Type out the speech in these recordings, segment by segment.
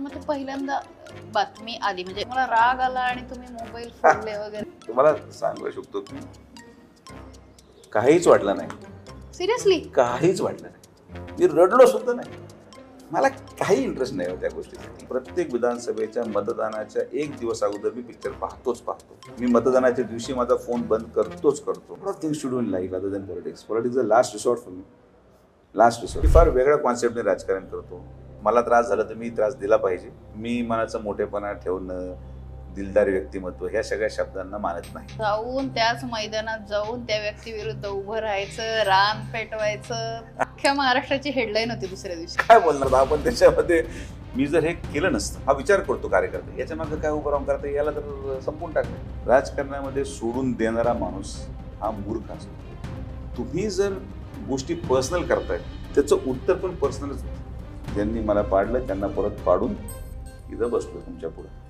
मग ते पहिल्यांदा बातमी आली म्हणजे मला राग आला आणि तुम्ही मोबाईल फोडले वगैरे? तुम्हाला सांगू शकतो की काहीच वाटलं नाही. सिरियसली? काहीच वाटलं नाही. मी रडलो सुद्धा नाही. मला काही इंटरेस्ट नाही त्या गोष्टीसाठी. प्रत्येक विधानसभेच्या मतदानाच्या एक दिवस अगोदर मी पिक्चर पाहतो. मी मतदानाच्या दिवशी माझा फोन बंद करतो. Things to do in life other than politics. Politics is the last resort for me. Last resort. मी फार वेगळ्या कॉन्सेप्टने राजकारण करतो. मला त्रास झाला तर मी त्रास दिला पाहिजे. मी मनाचा मोठेपणा ठेवणं, दिलदार व्यक्तिमत्व ह्या सगळ्या शब्दांना मानत नाही. जाऊन त्याच मैदानात जाऊन त्या व्यक्तीविरुद्ध उभं राहायचं, रान पेटवायचं, अख्ख्या महाराष्ट्राची हेडलाईन होती दुसऱ्या दिवशी. काय बोलणार आपण त्याच्यामध्ये? मी जर हे केलं नसतं, हा विचार करतो कार्यकर्ता, याच्या मागे काय उभं राहून करता, याला तर संपून टाकलं. राजकारणामध्ये सोडून देणारा माणूस हा मूर्ख असतो. तुम्ही जर गोष्टी पर्सनल करताय त्याचं उत्तर पण पर्सनलच होतं. ज्यांनी मला पाडलं त्यांना परत पाडून इथं बसलो तुमच्या पुढे.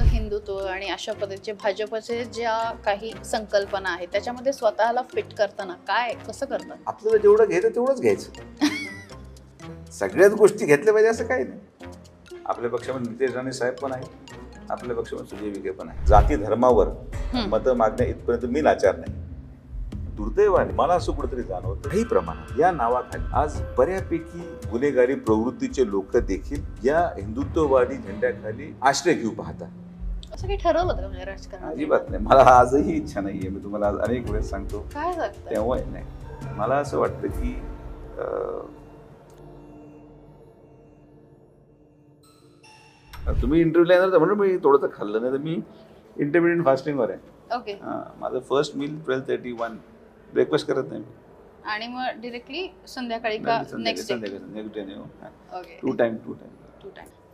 हिंदुत्व आणि अशा पद्धतीचे भाजपचे ज्या काही संकल्पना आहेत त्याच्यामध्ये स्वतःला फिट करताना काय कसं करतात? आपल्याला जेवढं घ्यायचं तेवढंच घ्यायचं. सगळ्याच गोष्टी घेतल्या पाहिजे असं काही नाही. आपल्या पक्षामध्ये नितेश राणे साहेब पण आहेत, आपल्या पक्षामध्ये सुजय विखे पण आहे. जाती धर्मावर मतं मागण्या इथपर्यंत मी लाचार नाही. दुर्दैवाने मला असं कुठेतरी जाणवतं काही प्रमाणात या नावाखाली आज बऱ्यापैकी गुन्हेगारी प्रवृत्तीचे लोक देखील या हिंदुत्ववादी झेंड्याखाली आश्रय घेऊ पाहतात. असं काही ठरवलं होतं का म्हणजे राजकारणात? अजिबात नाही. मला आजही इच्छा नाहीये. मी तुम्हाला आज अनेक वेळेस सांगतो. काय सांगता? तेव्हा नाही. मला असं वाटतं की तुम्ही इंटरव्ह्यूला येणार तर म्हणून मी थोडंसं खाल्लं नाही तर मी इंटरमिडियंट फास्टिंगवर आहे. ओके. माझं फर्स्ट मील 12:31. ब्रेकफास्ट करत नाही. आणि मग डिरेक्टली संध्याकाळी का next day? Okay. Two time.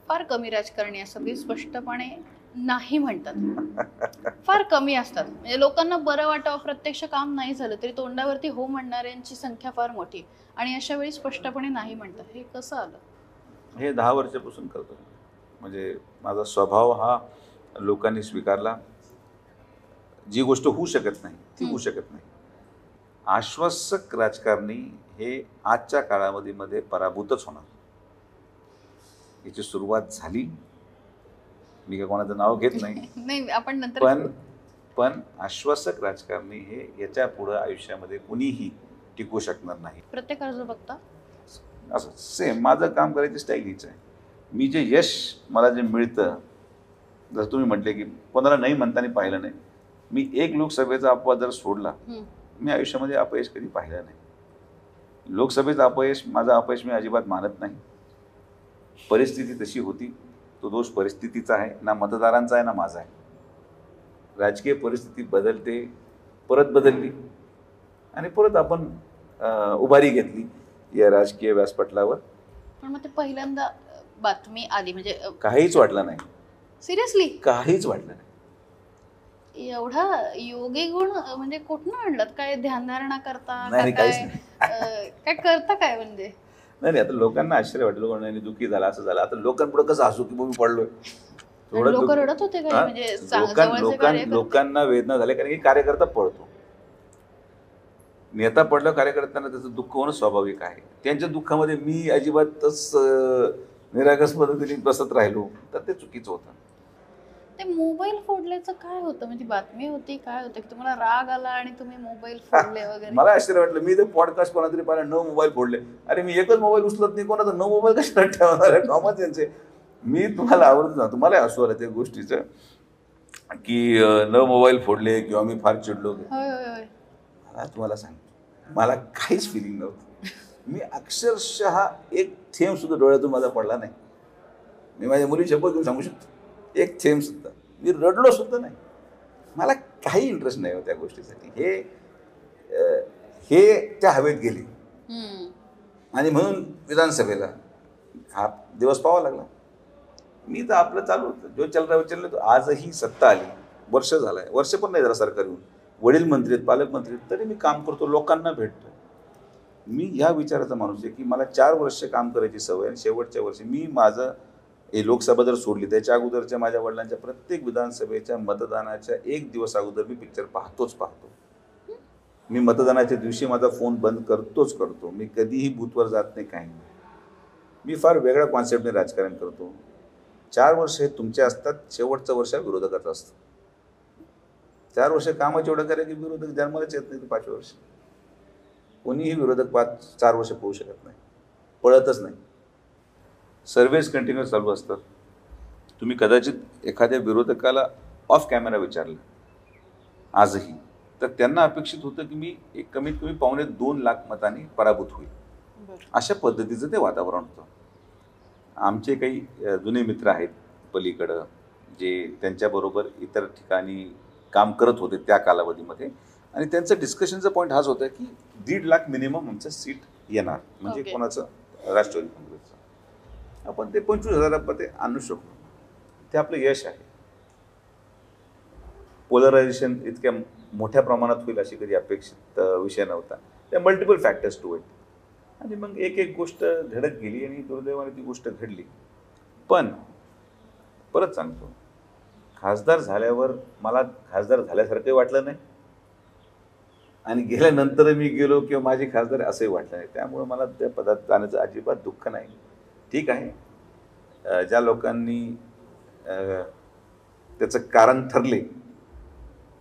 फार कमी राजकारणी असतात की स्पष्टपणे नाही म्हणतात. फार कमी असतात. म्हणजे लोकांना बरं वाटावं, प्रत्यक्ष काम नाही झालं तरी तोंडावरती हो म्हणणाऱ्यांची संख्या फार मोठी आणि अशा वेळी स्पष्टपणे नाही म्हणतात. हे कसं आलं? हे 10 वर्षापासून करतो. म्हणजे माझा स्वभाव हा लोकांनी स्वीकारला. जी गोष्ट होऊ शकत नाही ती होऊ शकत नाही. आश्वासक राजकारणी हे आजच्या काळामध्ये पराभूतच होणार. याची सुरुवात झाली. मी काय कोणाचं नाव घेत नाही. नाही, आपण नंतर. पण आश्वासक राजकारणी हे याच्या पुढे आयुष्यामध्ये कुणीही टिकू शकणार नाही. प्रत्येक अर्ज बघता असं सेम माझं काम करायची स्टाईल हीच आहे. मी जे यश मला जे मिळतं, जसं तुम्ही म्हटले की कोणाला नाही म्हणताना पाहिलं नाही. मी एक लोकसभेचा अपवाद जर सोडला, मी आयुष्यामध्ये अपयश कधी पाहिलं नाही. लोकसभेचं अपयश माझं अपयश मी अजिबात मानत नाही. परिस्थिती तशी होती. तो दोष परिस्थितीचा आहे, ना मतदारांचा आहे ना माझा आहे. राजकीय परिस्थिती बदलते, परत बदलली आणि परत आपण उभारी घेतली या राजकीय व्यासपटलावर. पण मग ते पहिल्यांदा बातमी आली म्हणजे काहीच वाटलं नाही. सिरियसली? काहीच वाटलं नाही. एवढा योगी गुण म्हणजे कुठनं आणलात? काय ध्यानधारणा करता? नाही, काहीच काय करता काय म्हणजे? नाही, आता लोकांना आश्चर्य वाटलं, कोणाने दुःखी झाला, असं झालं. आता लोकांपुढे कसं हसू की मी पडलोय. लोक रडत होते काय म्हणजे? लोकांना वेदना झाल्या कारण की कार्यकर्ता पळतो. नेता पडला, कार्यकर्त्यांना त्याचं दुःख होणं स्वाभाविक आहे. त्यांच्या दुःखामध्ये मी अजिबातच निरागस पद्धतीने बसत राहिलो तर ते चुकीचं होतं. ते मोबाईल फोडल्याचं काय होतं? म्हणजे बातमी होती काय होतं की तुम्हाला राग आला आणि तुम्ही मोबाईल फोडले वगैरे? मला आश्चर्य वाटलं. मी तर पॉडकास्ट कोणातरी पाहिला, न मोबाईल फोडले. अरे मी एकच मोबाईल उचलत नाही, कोणाचा न मोबाईल कशाला ठेवणार आहे? कामच यांचे. मी तुम्हाला आवडत ना, तुम्हाला हसू आलं त्या गोष्टीचं की न मोबाईल फोडले किंवा मी फार चिडलो. मला तुम्हाला सांगतो, मला काहीच फिलिंग नव्हतं. मी अक्षरशः एक थेंब सुद्धा डोळ्यातून माझा पडला नाही. मी माझ्या मुली शपथ घेऊन सांगू शकतो, एक थेंब सुद्धा. मी रडलो सुद्धा नाही. मला काही इंटरेस्ट नाही त्या गोष्टीसाठी. हे त्या हवेत गेली आणि म्हणून विधानसभेला हा दिवस पाहावा लागला. मी तर आपलं चालू होतं, जो चल रहा चल रहा. आजही सत्ता आली, वर्ष झालंय, वर्ष पण नाही झालं सरकार येऊन. वडील मंत्री आहेत, पालकमंत्री आहेत, तरी मी काम करतो, लोकांना भेटतो. मी ह्या विचाराचा माणूस आहे की मला 4 वर्ष काम करायची सवय आणि शेवटच्या वर्षी मी माझं हे लोकसभा जर सोडली त्याच्या अगोदरच्या माझ्या वडिलांच्या प्रत्येक विधानसभेच्या मतदानाच्या एक दिवस अगोदर मी पिक्चर पाहतो. मी मतदानाच्या दिवशी माझा फोन बंद करतो. मी कधीही बूथवर जात नाही, काही नाही. मी फार वेगळ्या कॉन्सेप्टने राजकारण करतो. 4 वर्ष हे तुमचे असतात, शेवटचं वर्ष विरोधकाचं असतं. 4 वर्ष कामाची एवढं करा की विरोधक जन्मालाच येत नाही ते 5व्या वर्ष. कोणीही विरोधक 4 वर्ष पळू शकत नाही, पळतच नाही. सर्व्हेज कंटिन्युअस चालू असतात. तुम्ही कदाचित एखाद्या विरोधकाला ऑफ कॅमेरा विचारलं आजही, तर त्यांना अपेक्षित होतं की मी एक कमीत कमी 2.25 लाख मतांनी पराभूत होईल. अशा पद्धतीचं ते वातावरण होतं. आमचे काही जुने मित्र आहेत पलीकडं, जे त्यांच्याबरोबर इतर ठिकाणी काम करत होते त्या कालावधीमध्ये, आणि त्यांचं डिस्कशनचा पॉईंट हाच होता की 1.5 लाख मिनिमम आमचं सीट येणार, म्हणजे कोणाचं, राष्ट्रवादी काँग्रेसचं. आपण ते 25,000 आणू शकतो, ते आपलं यश आहे. पोलरायझेशन इतक्या मोठ्या प्रमाणात होईल अशी कधी अपेक्षित विषय नव्हता. त्या मल्टिपल फॅक्टर्स टू इट. आणि मग एक एक गोष्ट घडत गेली आणि दुर्दैवाने ती गोष्ट घडली. पण परत सांगतो, खासदार झाल्यावर मला खासदार झाल्यासारखंही वाटलं नाही, आणि गेल्यानंतर मी गेलो किंवा माझी खासदार असंही वाटलं नाही. त्यामुळे मला त्या पदात जाण्याचं अजिबात दुःख नाही. ठीक आहे, ज्या लोकांनी त्याचं कारण ठरले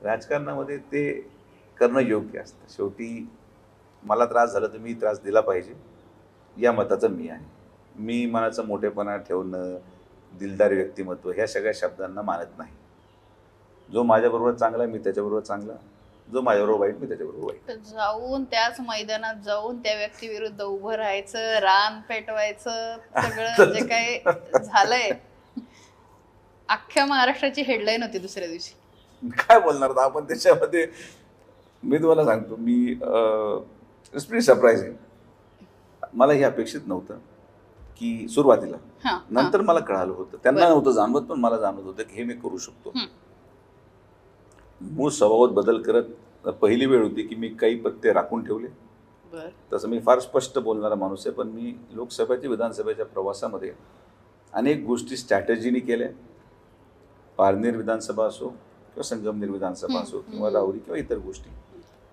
राजकारणामध्ये, ते करणं योग्य असतं. शेवटी मला त्रास झाला तर मी त्रास दिला पाहिजे या मताचं मी आहे. मी मनाचं मोठेपणा ठेवणं, दिलदार व्यक्तिमत्व, ह्या सगळ्या शब्दांना मानत नाही. जो माझ्याबरोबर चांगला मी त्याच्याबरोबर चांगला, जो माझ्याबरोबर वाईट मी त्याच्याबरोबर वाईट. जाऊन त्याच मैदानात जाऊन त्या व्यक्तीविरुद्ध उभं राहायचं, रान पेटवायचं, सगळं जे काही झालंय, अख्ख्या महाराष्ट्राची हेडलाईन होती दुसऱ्या दिवशी. काय बोलणार होता आपण त्याच्यामध्ये? मी तुम्हाला सांगतो, मी इट्स प्रिटी सरप्रायझिंग. मला हे अपेक्षित नव्हतं की सुरुवातीला, नंतर मला कळालं होतं. त्यांना नव्हतं जाणवत, पण मला जाणवत होतं की हे मी करू शकतो. मूळ स्वभावात बदल करत पहिली वेळ होती की मी काही पत्ते राखून ठेवले. तसं मी फार स्पष्ट बोलणारा माणूस आहे, पण मी लोकसभेच्या विधानसभेच्या प्रवासामध्ये अनेक गोष्टी स्ट्रॅटेजीने केल्या. पारनेर विधानसभा असो किंवा संगमनेर विधानसभा असो किंवा राहुरी किंवा इतर गोष्टी,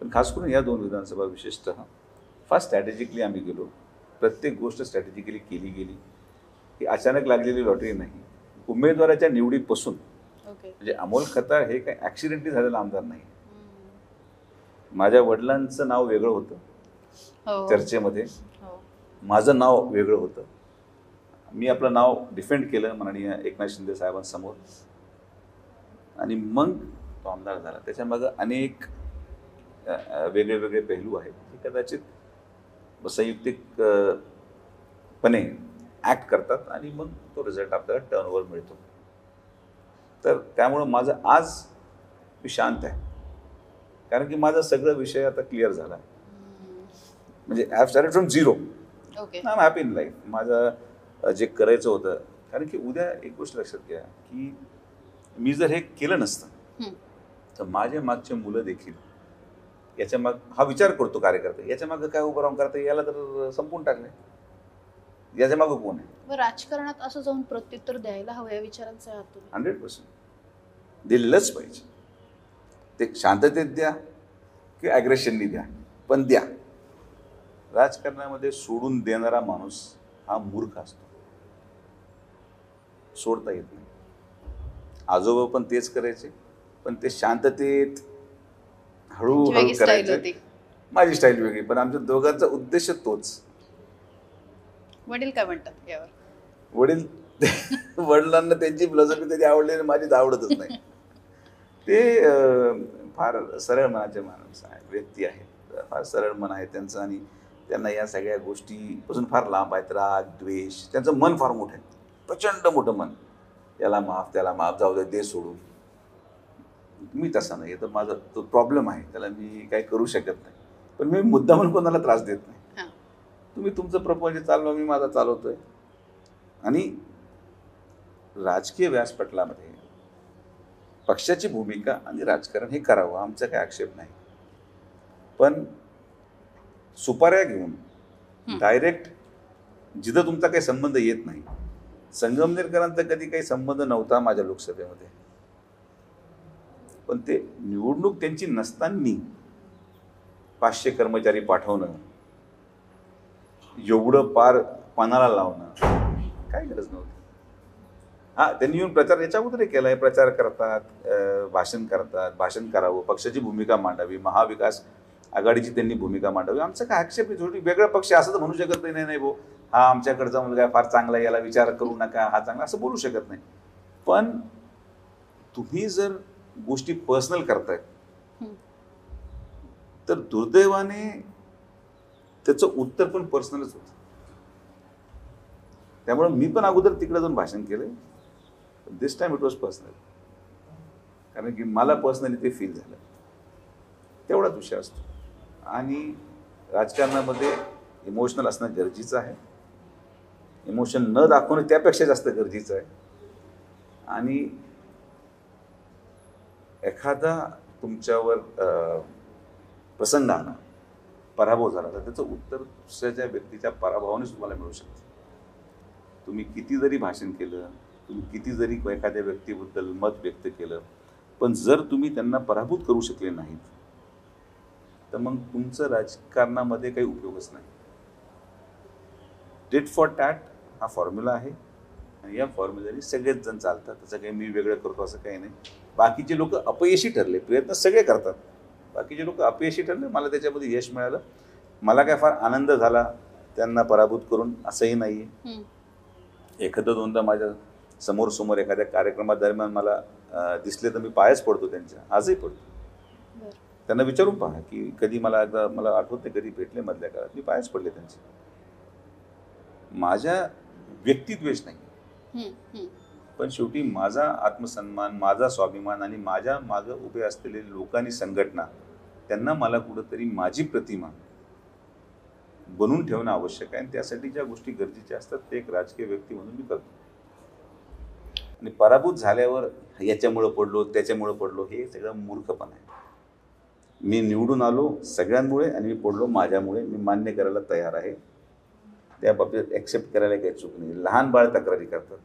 पण खास करून या 2 विधानसभा विशेषतः फार स्ट्रॅटेजिकली आम्ही गेलो. प्रत्येक गोष्ट स्ट्रॅटेजिकली केली गेली. ही अचानक लागलेली लॉटरी नाही. उमेदवाराच्या निवडीपासून, म्हणजे अमोल खताळ हे काही ॲक्सिडेंटली झालेला आमदार नाही. माझ्या वडिलांचं नाव वेगळं होतं चर्चेमध्ये, माझं नाव वेगळं होतं. मी आपलं नाव डिफेंड केलं माननीय एकनाथ शिंदे साहेबांसमोर, आणि मग तो आमदार झाला. त्याच्यामागं अनेक वेगळे वेगळे पैलू आहेत, जे कदाचित संयुक्तिकपणे ॲक्ट करतात आणि मग तो रिझल्ट आपल्याला टर्नओव्हर मिळतो. तर त्यामुळं माझं आज मी शांत आहे, कारण की माझा सगळं विषय आता क्लिअर झाला. म्हणजे I have started from zero. I am happy in life. माझं जे करायचं होतं, कारण की उद्या एक गोष्ट लक्षात घ्या की मी जर हे केलं नसतं तर माझ्या मागचे मुलं देखील याच्या माग हा विचार करतो कार्यकर्ता, याच्या मागं काय उभं राहून करता, याला तर संपून टाकले, याच्या मागं कोण आहे? राजकारणात असं जाऊन प्रत्युत्तर द्यायला हवं या विचारांचा आहात तुम्ही? 100% दिलंच पाहिजे. ते शांततेत द्या की ॲग्रेशननी द्या, पण द्या. राजकारणामध्ये सोडून देणारा माणूस हा मूर्ख असतो. सोडता येत नाही. आजोबा पण तेच करायचे, पण ते शांततेत हळूहळू करायचे. माझी स्टाईल वेगळी, पण आमच्या दोघांचा उद्देश तोच. वडील काय म्हणतात यावर? वडील वडिलांना त्यांची फिलॉसॉफी कधी आवडली, माझी आवडतच नाही. ते फार सरळ मनाचे माणूस आहे, व्यक्ती आहेत, फार सरळ मन आहे त्यांचं, आणि त्यांना या सगळ्या गोष्टीपासून फार लांब आहेत. राग, द्वेष, त्यांचं मन फार मोठं आहे, प्रचंड मोठं मन. याला माफ, त्याला माफ, जाऊ दे सोडून. मी तसा नाही. तर माझा तो प्रॉब्लेम आहे, त्याला मी काही करू शकत नाही. पण मी मुद्दामून कोणाला त्रास देत नाही. तुम्ही तुमचं प्रपंच चालवा, मी माझा चालवतोय. आणि राजकीय व्यासपटलामध्ये पक्षाची भूमिका आणि राजकारण हे करावं, आमचा काही आक्षेप नाही. पण सुपाऱ्या घेऊन डायरेक्ट जिथं तुमचा काही संबंध येत नाही. संगमनेरकरांचा कधी काही संबंध नव्हता माझ्या लोकसभेमध्ये, पण ते निवडणूक त्यांची नसताना 500 कर्मचारी पाठवणं, एवढं पार पणाला लावणं, काही गरज नव्हती. हा, त्यांनी येऊन प्रचार याच्या अगोदर केलाय, प्रचार करतात, भाषण करतात, भाषण करावं, पक्षाची भूमिका मांडावी, महाविकास आघाडीची त्यांनी भूमिका मांडावी. आमचं काय आक्षेप आहे? थोडी वेगळा पक्ष असं तर म्हणू शकत नाही, नाही भाऊ हा आमच्याकडचा मुलगा फार चांगला आहे, याला विचार करू नका, हा चांगला, असं बोलू शकत नाही. पण तुम्ही जर गोष्टी पर्सनल करताय तर दुर्दैवाने त्याचं उत्तर पण पर्सनलच होतं. त्यामुळे मी पण अगोदर तिकडे जाऊन भाषण केलं, दिस टाइम इट वॉज पर्सनल, कारण की मला पर्सनली ते फील झालं. तेवढाच विषय असतो. आणि राजकारणामध्ये इमोशनल असणं गरजेचं आहे, इमोशन न दाखवणं त्यापेक्षा जास्त गरजेचं आहे. आणि एखादा तुमच्यावर प्रसंग आला, पराभव झाला, तर त्याचं उत्तर दुसऱ्याच्या व्यक्तीच्या पराभवानेच तुम्हाला मिळू शकतं. तुम्ही किती जरी भाषण केलं, तुम्ही किती जरी एखाद्या व्यक्तीबद्दल मत व्यक्त केलं, पण जर तुम्ही त्यांना पराभूत करू शकले नाहीत तर मग तुमचं राजकारणामध्ये काही उपयोगच नाही. टिट फॉर टॅट हा फॉर्म्युला आहे आणि या फॉर्म्युल्याने सगळेच जण चालतात. तसं काही मी वेगळं करतो असं काही नाही. बाकीचे लोक अपयशी ठरले, प्रयत्न सगळे करतात, बाकीचे लोक अपयशी ठरले, मला त्याच्यामध्ये यश मिळालं, मला काय फार आनंद झाला त्यांना पराभूत करून असंही नाही आहे. एखादं दोनदा माझ्या समोर एखाद्या कार्यक्रमादरम्यान मला दिसले तर मी पायच पडतो त्यांच्या, आजही पडतो. त्यांना विचारून पहा की कधी मला आठवत नाही कधी भेटले मधल्या काळात, मी पायच पडले त्यांचे. माझ्या व्यक्तिद्वेष नाही, पण शेवटी माझा आत्मसन्मान, माझा स्वाभिमान आणि माझ्या मागं उभे असलेले लोकांनी, संघटना, त्यांना मला कुठंतरी माझी प्रतिमा बनवून ठेवणं आवश्यक आहे. आणि त्यासाठी ज्या गोष्टी गरजेच्या असतात ते एक राजकीय व्यक्ती म्हणून मी करतो. आणि पराभूत झाल्यावर याच्यामुळं पडलो, त्याच्यामुळं पडलो, हे सगळं मूर्खपण आहे. मी निवडून आलो सगळ्यांमुळे आणि मी पडलो माझ्यामुळे, मी मान्य करायला तयार आहे. त्या बाबतीत ॲक्सेप्ट करायला काही चूक नाही. लहान बाळ तक्रारी करतात,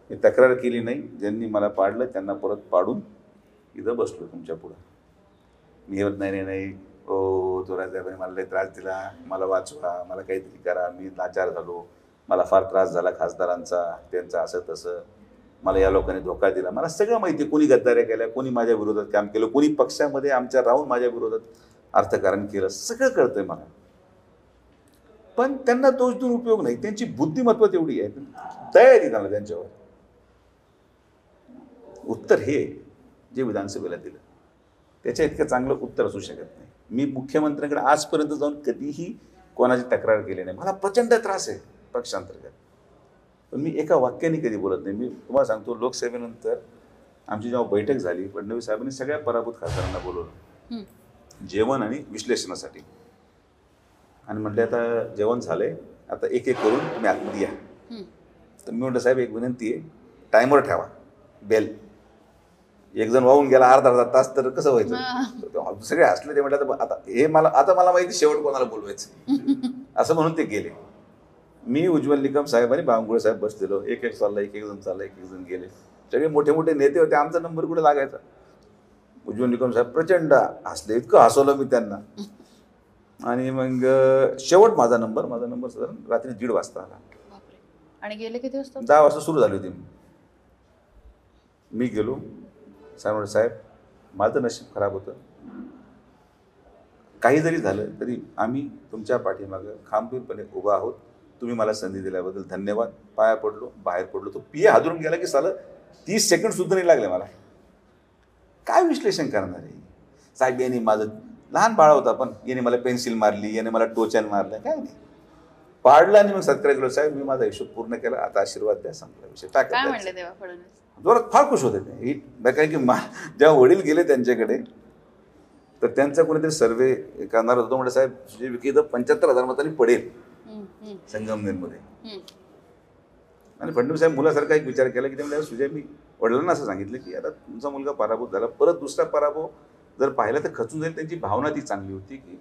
मी तक्रार केली नाही, ज्यांनी मला पाडलं त्यांना परत पाडून इथं बसलो तुमच्या पुढं. मी होत नाही ओ तो राजाबाई मला लय त्रास दिला, मला वाचवा, मला काहीतरी करा, मी लाचार झालो, मला फार त्रास झाला खासदारांचा, त्यांचा असं तसं, मला या लोकांनी धोका दिला, मला सगळं माहिती आहे. कोणी गद्दाऱ्या केल्या, कोणी माझ्या विरोधात काम केलं, कोणी पक्षामध्ये आमच्या राहून माझ्या विरोधात अर्थकारण केलं, सगळं कळतंय मला. पण त्यांना दोष देऊन उपयोग नाही, त्यांची बुद्धिमत्व तेवढी आहे, तयारी त्यांना त्यांच्यावर. उत्तर हे जे विधानसभेला दिलं त्याच्या इतकं चांगलं उत्तर असू शकत नाही. मी मुख्यमंत्र्यांकडे आजपर्यंत जाऊन कधीही कोणाची तक्रार केली नाही. मला प्रचंड त्रास आहे पक्षांतर्गत, पण मी एका वाक्याने कधी बोलत नाही. मी तुम्हाला सांगतो, लोकसभेनंतर आमची जेव्हा बैठक झाली, फडणवीस साहेबांनी सगळ्या पराभूत खासदारांना बोलवलं जेवण आणि विश्लेषणासाठी, आणि म्हटले आता जेवण झालंय, आता एक एक करून तुम्ही आतमध्ये या. तर मी म्हटलं साहेब एक विनंती आहे, टायमर ठेवा, बेल. एक जण वाहून गेला अर्धा तास तर कसं व्हायचं? सगळे हसले. ते म्हटलं आता मला माहिती शेवट कोणाला बोलवायचं असं म्हणून ते गेले. मी, उज्ज्वल निकम साहेब आणि बावनकुळे साहेब बसलेलो, एक चालला, एक जण चालला, एक जण गेले. सगळे मोठे मोठे नेते होते, आमचा नंबर कुठे लागायचा? उज्ज्वल निकम साहेब प्रचंड हसले, इतकं हसवलं मी त्यांना. आणि मग शेवट माझा नंबर साधारण रात्री 1:30 वाजता आला. आणि गेले किती वाजता? 10 वाजता सुरू झाली होती. मी गेलो, साहेब माझं नशीब खराब होतं, काही जरी झालं तरी आम्ही तुमच्या पाठीमागं खंबीरपणे उभा आहोत, तुम्ही मला संधी दिल्याबद्दल धन्यवाद. पाया पडलो, बाहेर पडलो. तो पिये हादरून गेला की साला 30 सेकंड सुद्धा नाही लागले मला. काय विश्लेषण करणार आहे साहेब? यांनी माझं लहान बाळ होता, पण याने मला पेन्सिल मारली, याने मला टोचन मारलं, काय नाही पाडलं. आणि मग सत्कार केलो, साहेब मी माझा हिशोब पूर्ण केला, आता आशीर्वाद द्या, संपला विषय. काय म्हणले तेव्हा फडणवीस? जोरात फार खुश होते ते. कारण की जेव्हा वडील गेले त्यांच्याकडे, तर त्यांचा कोणीतरी सर्वे करणार होतो. म्हणजे साहेब सुजय विखे 75,000 मतांनी पडेल संगमनेरमध्ये. आणि फडणवीस साहेब मुलासारखा एक विचार केला की ते सुजय, मी वडिलांना असं सांगितलं की आता तुमचा मुलगा पराभूत झाला, परत दुसरा पराभव जर पाहिला तर खचून जाईल. त्यांची भावना ती चांगली होती की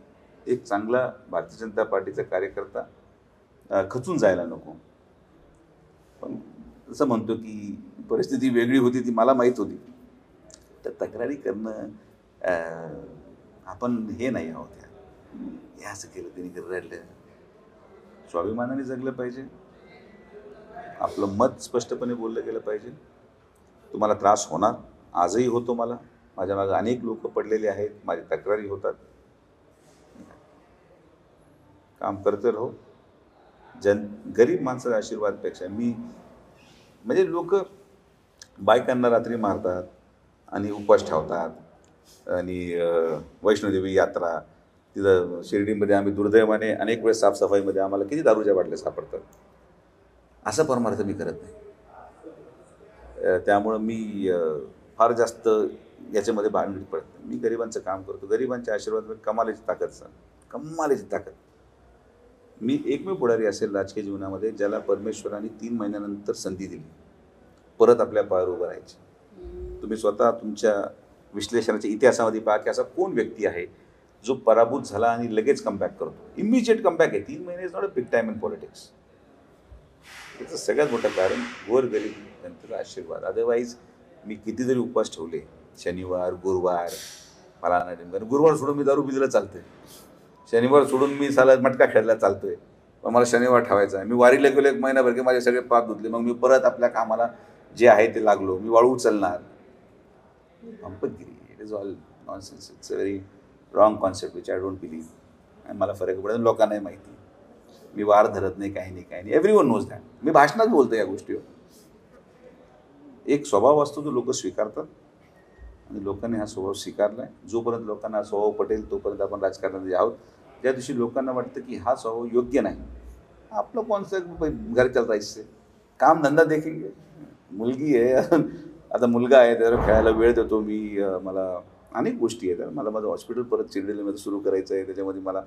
एक चांगला भारतीय जनता पार्टीचा कार्यकर्ता खचून जायला नको. पण असं म्हणतो की परिस्थिती वेगळी होती, ती मला माहीत होती. तर तक्रारी करणं आपण हे नाही आहोत. हे असं केलं, त्यांनी रडलं. स्वाभिमानाने जगलं पाहिजे. आपलं मत स्पष्टपणे बोललं गेलं पाहिजे. तुम्हाला त्रास होणार, आजही होतो मला. माझ्या मागे अनेक लोक पडलेले आहेत, माझ्या तक्रारी होतात. काम करते राहू. गरीब माणसाच्या आशीर्वादपेक्षा म्हणजे लोक बायकांना रात्री मारतात आणि उपवास ठेवतात आणि वैष्णोदेवी यात्रा तिथं शिर्डीमध्ये आम्ही दुर्दैवाने अनेक वेळेस साफसफाईमध्ये आम्हाला किती दारूच्या बाटल्या सापडतात. असा परमार्थ मी करत नाही. त्यामुळं मी फार जास्त याच्यामध्ये भानगडीत पडत नाही. मी गरिबांचं काम करतो. गरिबांच्या आशीर्वाद कमालीची ताकद. मी एकमेव पुढारी असेल राजकीय जीवनामध्ये ज्याला परमेश्वराने 3 महिन्यानंतर संधी दिली परत आपल्या पायावर उभं राहायची. तुम्ही स्वतः तुमच्या विश्लेषणाच्या इतिहासामध्ये पहा की असा कोण व्यक्ती आहे जो पराभूत झाला आणि लगेच कमबॅक करतो. इमिजिएट कमबॅक आहे. 3 महिने is not a big time in politics. त्याचं सगळ्यात मोठं कारण गोरगरीब जनतेचा आशीर्वाद. अदरवाईज मी किती जरी उपवास ठेवले, शनिवार गुरुवार मला नाही, गुरुवार सोडून मी दारू पिलेला चालतोय, शनिवार सोडून मी साला मटका खेळायला चालतोय, पण मला शनिवार ठेवायचा आहे. मी वारीला गेलो 1 महिनाभर की माझे सगळे पाप धुतले, मग मी परत आपल्या कामाला जे आहे ते लागलो. मी वाळू उचलणार. It is all nonsense. It's a very wrong concept which I don't believe. आणि मला फरक पडत लोकांनाही माहिती. मी वार धरत नाही, काही नाही. Everyone knows that. मी भाषणात बोलतो या गोष्टीवर. एक स्वभाव असतो जो लोक स्वीकारतात आणि लोकांनी हा स्वभाव स्वीकारला आहे. जोपर्यंत लोकांना हा स्वभाव पटेल तोपर्यंत आपण राजकारणामध्ये आहोत. ज्या दिवशी लोकांना वाटतं की हा स्वभाव योग्य नाही, आपलं कोणतं घर चल राहायचं, काम धंदा देखेंगे. मुलगी आहे, आता मुलगा आहे, त्याला खेळायला वेळ देतो मी. मला अनेक गोष्टी आहेत. मला माझं हॉस्पिटल परत चिरडलेमध्ये सुरू करायचं आहे. त्याच्यामध्ये मला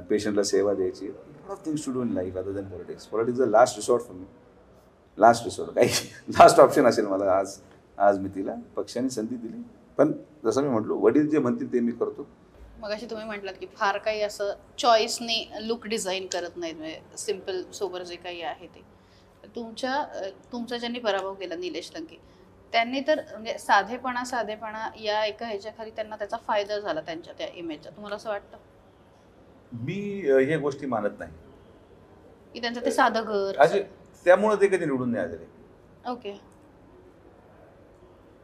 पेशंटला सेवा द्यायची. Lot of things to do in life other than politics. Politics is the last resort for me. Last resort, काही लास्ट ऑप्शन असेल मला. आज मी तिला पक्षाने संधी दिली, पण जसं मी म्हटलो वडील जे म्हणतील ते मी करतो. मग अशी तुम्ही म्हटलात की फार काही असं चॉईसने लुक डिझाईन करत नाहीत, म्हणजे सिम्पल सोबर जे काही आहे ते. तुमचा ज्यांनी पराभव केला निलेश लंके, त्यांनी तर म्हणजे साधेपणा या एका ह्याच्याखाली त्यांना त्याचा फायदा झाला त्यांच्या त्या इमेजचा. तुम्हाला असं वाटतं? मी हे गोष्टी मानत नाही की त्यांचं ते साधं घर, त्यामुळे ते कधी निवडून नाही आलेले. ओके,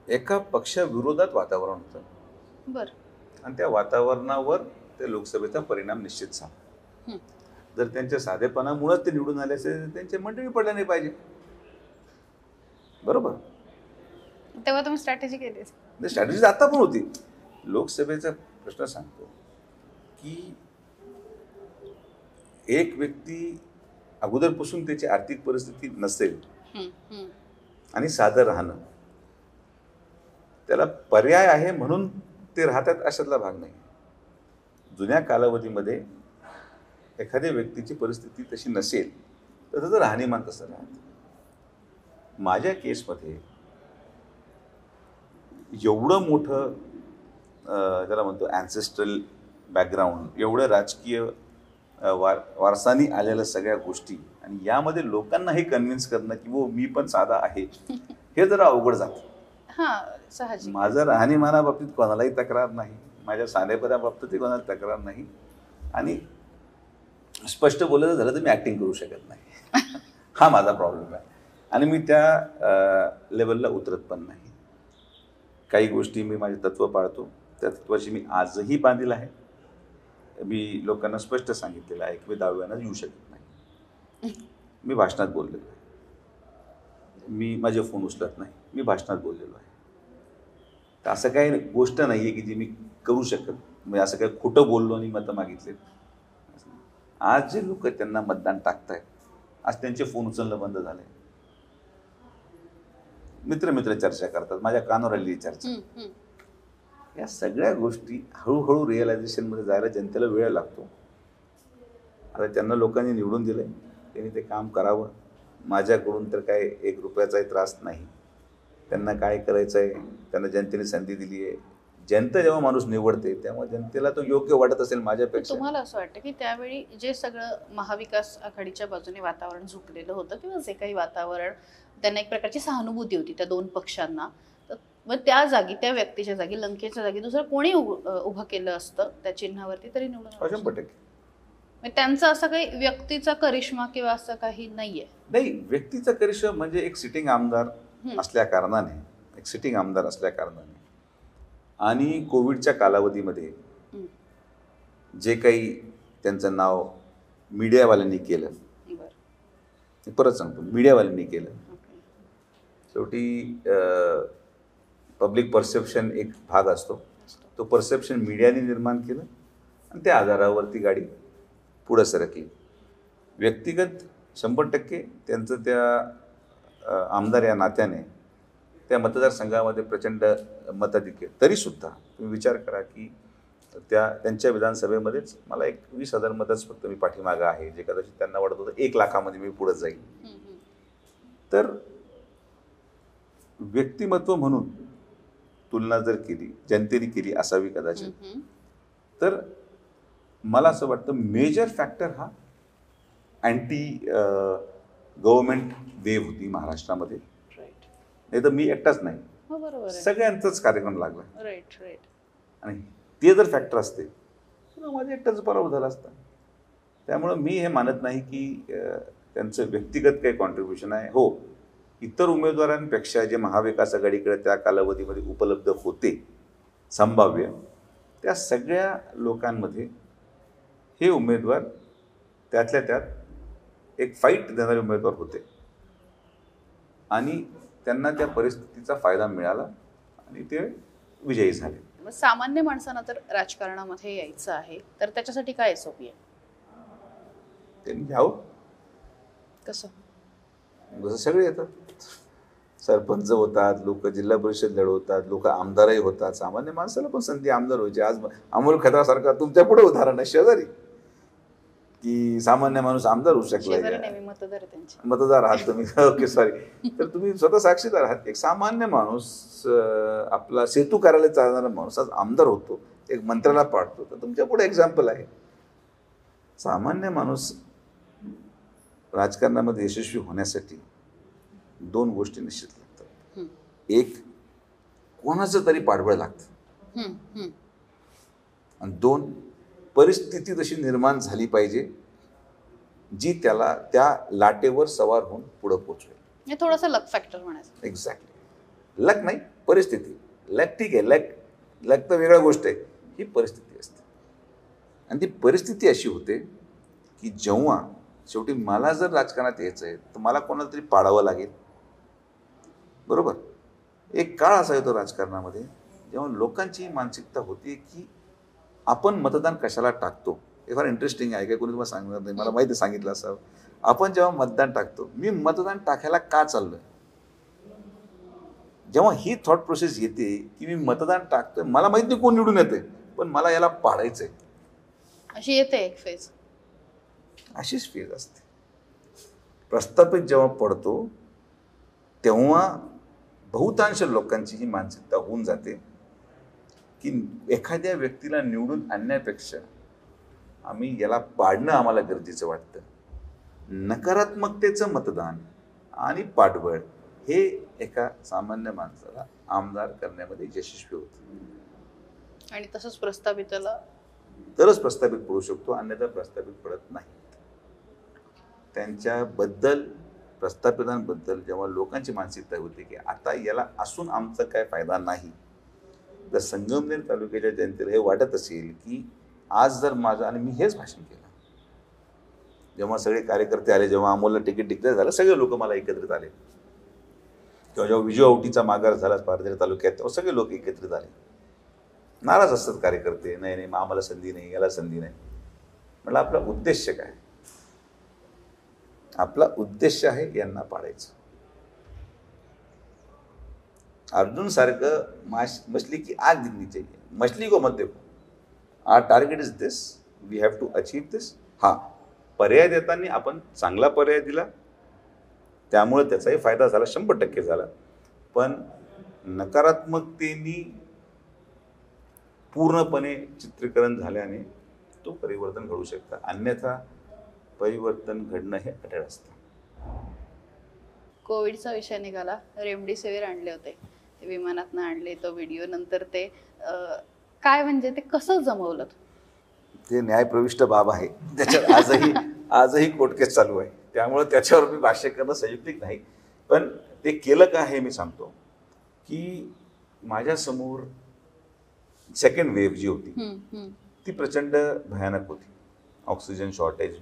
एका पक्षाविरोधात वातावरण होतं बरं, आणि त्या वातावरणावर त्या लोकसभेचा परिणाम निश्चित झाला. जर त्यांच्या साधेपणामुळेच ते निवडून आले असेल, त्यांचे मंडळी पडले नाही पाहिजे. बरोबर. तेव्हा तुम्ही स्ट्रॅटेजी केली? स्ट्रॅटेजी आता पण होती. लोकसभेचा प्रश्न सांगतो की एक व्यक्ती अगोदरपासून त्याची आर्थिक परिस्थिती नसेल आणि साधं राहणं, त्याला पर्याय आहे म्हणून ते राहतात अशातला भाग नाही. जुन्या कालावधीमध्ये एखाद्या व्यक्तीची परिस्थिती तशी नसेल तर त्याचं राहणीमान कसं राहतं. माझ्या केसमध्ये एवढं मोठं ज्याला म्हणतो ॲन्सेस्ट्रल बॅकग्राऊंड, एवढं राजकीय वारसानी आलेल्या सगळ्या गोष्टी, आणि यामध्ये लोकांना हे कन्व्हिन्स करणं की वो मी पण साधा आहे, हे जरा अवघड जातं. माझं राहणीमानाबाबतीत कोणालाही तक्रार नाही, माझ्या साधेपणाबाबतीतही कोणाला तक्रार नाही, आणि स्पष्ट बोलायचं झालं तर मी ॲक्टिंग करू शकत नाही. हा माझा प्रॉब्लेम आहे, आणि मी त्या लेवलला उतरत पण नाही. काही गोष्टी मी माझे तत्त्व पाळतो, त्या तत्त्वाशी मी आजही बांधील आहे. मी लोकांना स्पष्ट सांगितलेलं आहे की मी दहाव्यानं येऊ शकत नाही. मी भाषणात बोललेलो आहे, मी माझे फोन उचलत नाही, मी भाषणात बोललेलो आहे. तर असं काही गोष्ट नाही आहे की जी मी करू शकत, म्हणजे असं काही खोटं बोललो आणि मतं मागितले. आज जे लोक त्यांना मतदान टाकतायत, आज त्यांचे फोन उचलणं बंद झालंय. मित्र चर्चा करतात, माझ्या कानावर आलेली चर्चा. या सगळ्या गोष्टी हळूहळू रिअलायझेशनमध्ये जायला जनतेला वेळ लागतो. आता त्यांना लोकांनी निवडून दिलंय, त्यांनी ते काम करावं. माझ्याकडून तर काय 1 रुपयाचाही त्रास नाही. त्यांना काय करायचं आहे, त्यांना जनतेने संधी दिली आहे. जनता जेव्हा माणूस निवडते तेव्हा जनतेला तो योग्य वाटत असेल माझ्यापेक्षा. तुम्हाला असं वाटतं की त्यावेळी जे सगळं महाविकास आघाडीच्या बाजूने वातावरण झुकलेलं होतं, किंवा जे काही वातावरण, त्यांना एक प्रकारची सहानुभूती होती त्या 2 पक्षांना, मग त्या जागी, त्या व्यक्तीच्या जागी, लंकेच्या जागी दुसरं कोणी उभं केलं असतं त्या चिन्हावरती तरी निवडून? 100%. म्हणजे त्यांचा असं काही व्यक्तीचा करिश्मा किंवा असं काही नाहीये. नाही, व्यक्तीचा करिश्मा म्हणजे एक सिटिंग आमदार असल्या कारणाने, आणि कोविडच्या कालावधीमध्ये जे काही त्यांचं नाव मीडियावाल्यांनी केलं, बरं. मी परत सांगतो, मीडियावाल्यांनी केलं. शेवटी पब्लिक परसेप्शन एक भाग असतो, तो परसेप्शन मीडियाने निर्माण केलं आणि त्या आधारावरती गाडी पुढं सरकली. व्यक्तिगत 100% त्यांचं त्या आमदार या नात्याने त्या मतदारसंघामध्ये प्रचंड मताधिक्य, तरीसुद्धा तुम्ही विचार करा की त्यांच्या विधानसभेमध्येच मला एक 20,000 मतच फक्त मी पाठीमागं आहे, जे कदाचित त्यांना वाटत होतं 1 लाखामध्ये मी पुढं जाईल. तर व्यक्तिमत्व म्हणून तुलना जर केली, जनतेने केली असावी कदाचित, तर मला असं वाटतं मेजर फॅक्टर हा अँटी गव्हर्नमेंट वेव्ह होती महाराष्ट्रामध्ये. नाही तर मी एकटाच नाही, सगळ्यांचाच कार्यक्रम लागला. आणि ते जर फॅक्टर असते तर माझ्या एकटाच पराभव झाला असता. त्यामुळं मी हे मानत नाही की त्यांचं व्यक्तिगत काही कॉन्ट्रीब्युशन आहे. हो, इतर उमेदवारांपेक्षा जे महाविकास आघाडीकडे त्या कालावधीमध्ये उपलब्ध होते संभाव्य, त्या सगळ्या लोकांमध्ये हे उमेदवार त्यातल्या त्यात एक फाईट देणारे उमेदवार होते आणि त्यांना त्या परिस्थितीचा फायदा मिळाला आणि ते विजयी झाले. सामान्य माणसांना तर राजकारणामध्ये यायचं आहे, तर त्याच्यासाठी काय SOP आहे? त्यांनी घ्यावं. कसं? जसं सगळे येतात, सरपंच होतात, लोक जिल्हा परिषद लढवतात, लोक आमदारही होतात. सामान्य माणसाला पण संधी आमदार व्हायची. आज अमोल खताळसारखा तुमच्या पुढे उदाहरण आहे शेजारी, की सामान्य माणूस आमदार होऊ शकला. मतदार आहात तुम्ही, ओके सॉरी. तर तुम्ही स्वतः साक्षीदार आहात. एक सामान्य माणूस, आपला सेतू कार्यालय चालणारा माणूस आज आमदार होतो, एक मंत्र्याला पाडतो. तर तुमच्या पुढे एक्झाम्पल आहे. सामान्य माणूस राजकारणामध्ये यशस्वी होण्यासाठी 2 गोष्टी निश्चित लागतात. एक, कोणाचं तरी पाठबळ लागतं, आणि 2, परिस्थिती तशी निर्माण झाली पाहिजे जी त्याला त्या लाटेवर सवार होऊन पुढे पोहोचवेल. थोडासा लक फॅक्टर म्हणायचं. एक्झॅक्टली. लक नाही, परिस्थिती. लक ठीक आहे, लक तर वेगळ्या गोष्ट आहे. ही परिस्थिती असते, आणि ती परिस्थिती अशी होते की जेव्हा शेवटी मला जर राजकारणात यायचं आहे तर मला कोणाला तरी पाडावं लागेल. बरोबर. एक काळ असा येतो राजकारणामध्ये जेव्हा लोकांची मानसिकता होती की आपण मतदान कशाला टाकतो. हे फार इंटरेस्टिंग आहे, काय कोणी तुम्हाला सांगणार नाही, मला माहिती सांगितलं असावं. आपण जेव्हा मतदान टाकतो, मी मतदान टाकायला का चाललोय, जेव्हा ही थॉट प्रोसेस येते की मी मतदान टाकतोय, मला माहित नाही कोण निवडून येते, पण मला याला पाडायचंय, अशी येते एक फेज. अशीच फेज असते. प्रस्थापित जेव्हा पडतो तेव्हा बहुतांश लोकांची ही मानसिकता होऊन जाते की एखाद्या व्यक्तीला निवडून आणण्यापेक्षा आम्ही याला पाडणं आम्हाला गरजेचं वाटतं. नकारात्मकतेचं मतदान आणि पाठबळ हे एका सामान्य माणसाला आमदार करण्यामध्ये यशस्वी होतं. आणि तसंच प्रस्थापिताला तरच प्रस्थापित पडू शकतो, अन्यथा प्रस्थापित पडत नाही. त्यांच्याबद्दल, प्रस्थापितांबद्दल जेव्हा लोकांची मानसिकता होती की आता याला असून आमचा काय फायदा नाही, तर संगमनेर तालुक्याच्या जनतेला हे वाटत असेल की आज जर माझं, आणि मी हेच भाषण केलं जेव्हा सगळे कार्यकर्ते आले, जेव्हा अमोलला तिकीट डिक्लेअर झालं, सगळे लोक मला एकत्रित आले, किंवा जेव्हा विजू आवटीचा माघार झाला पारनेर तालुक्यात, तेव्हा सगळे लोक एकत्रित आले. नाराज असतात कार्यकर्ते, नाही मग आम्हाला संधी नाही, याला संधी नाही. म्हटलं आपला उद्देश काय? आपला उद्देश आहे यांना पाडायचं. अर्जुन सारखं मछली की आग दिखनी चाहिए, मछली को मत देखो, our target is this, we have to achieve this. हा पर्याय देताना आपण चांगला पर्याय दिला, त्यामुळे त्याचाही फायदा झाला, 100% झाला. पण नकारात्मकतेने पूर्णपणे चित्रीकरण झाल्याने तो परिवर्तन घडू शकतं, अन्यथा परिवर्तन घडणं हे अटळ असतं. कोविडचा विषय निघाला, रेमडेसिवीर आणले होते, ते विमानातनं आणले, तो व्हिडिओ नंतर ते काय म्हणजे ते कसं जमवलं? ते न्यायप्रविष्ट बाब आहे, त्याच्यात आजही कोर्ट केस चालू आहे, त्यामुळे त्याच्यावर मी भाष्य करणं संयुक्तिक नाही. पण ते केलं का हे मी सांगतो की माझ्यासमोर सेकंड वेव्ह जी होती ती प्रचंड भयानक होती. ऑक्सिजन शॉर्टेज,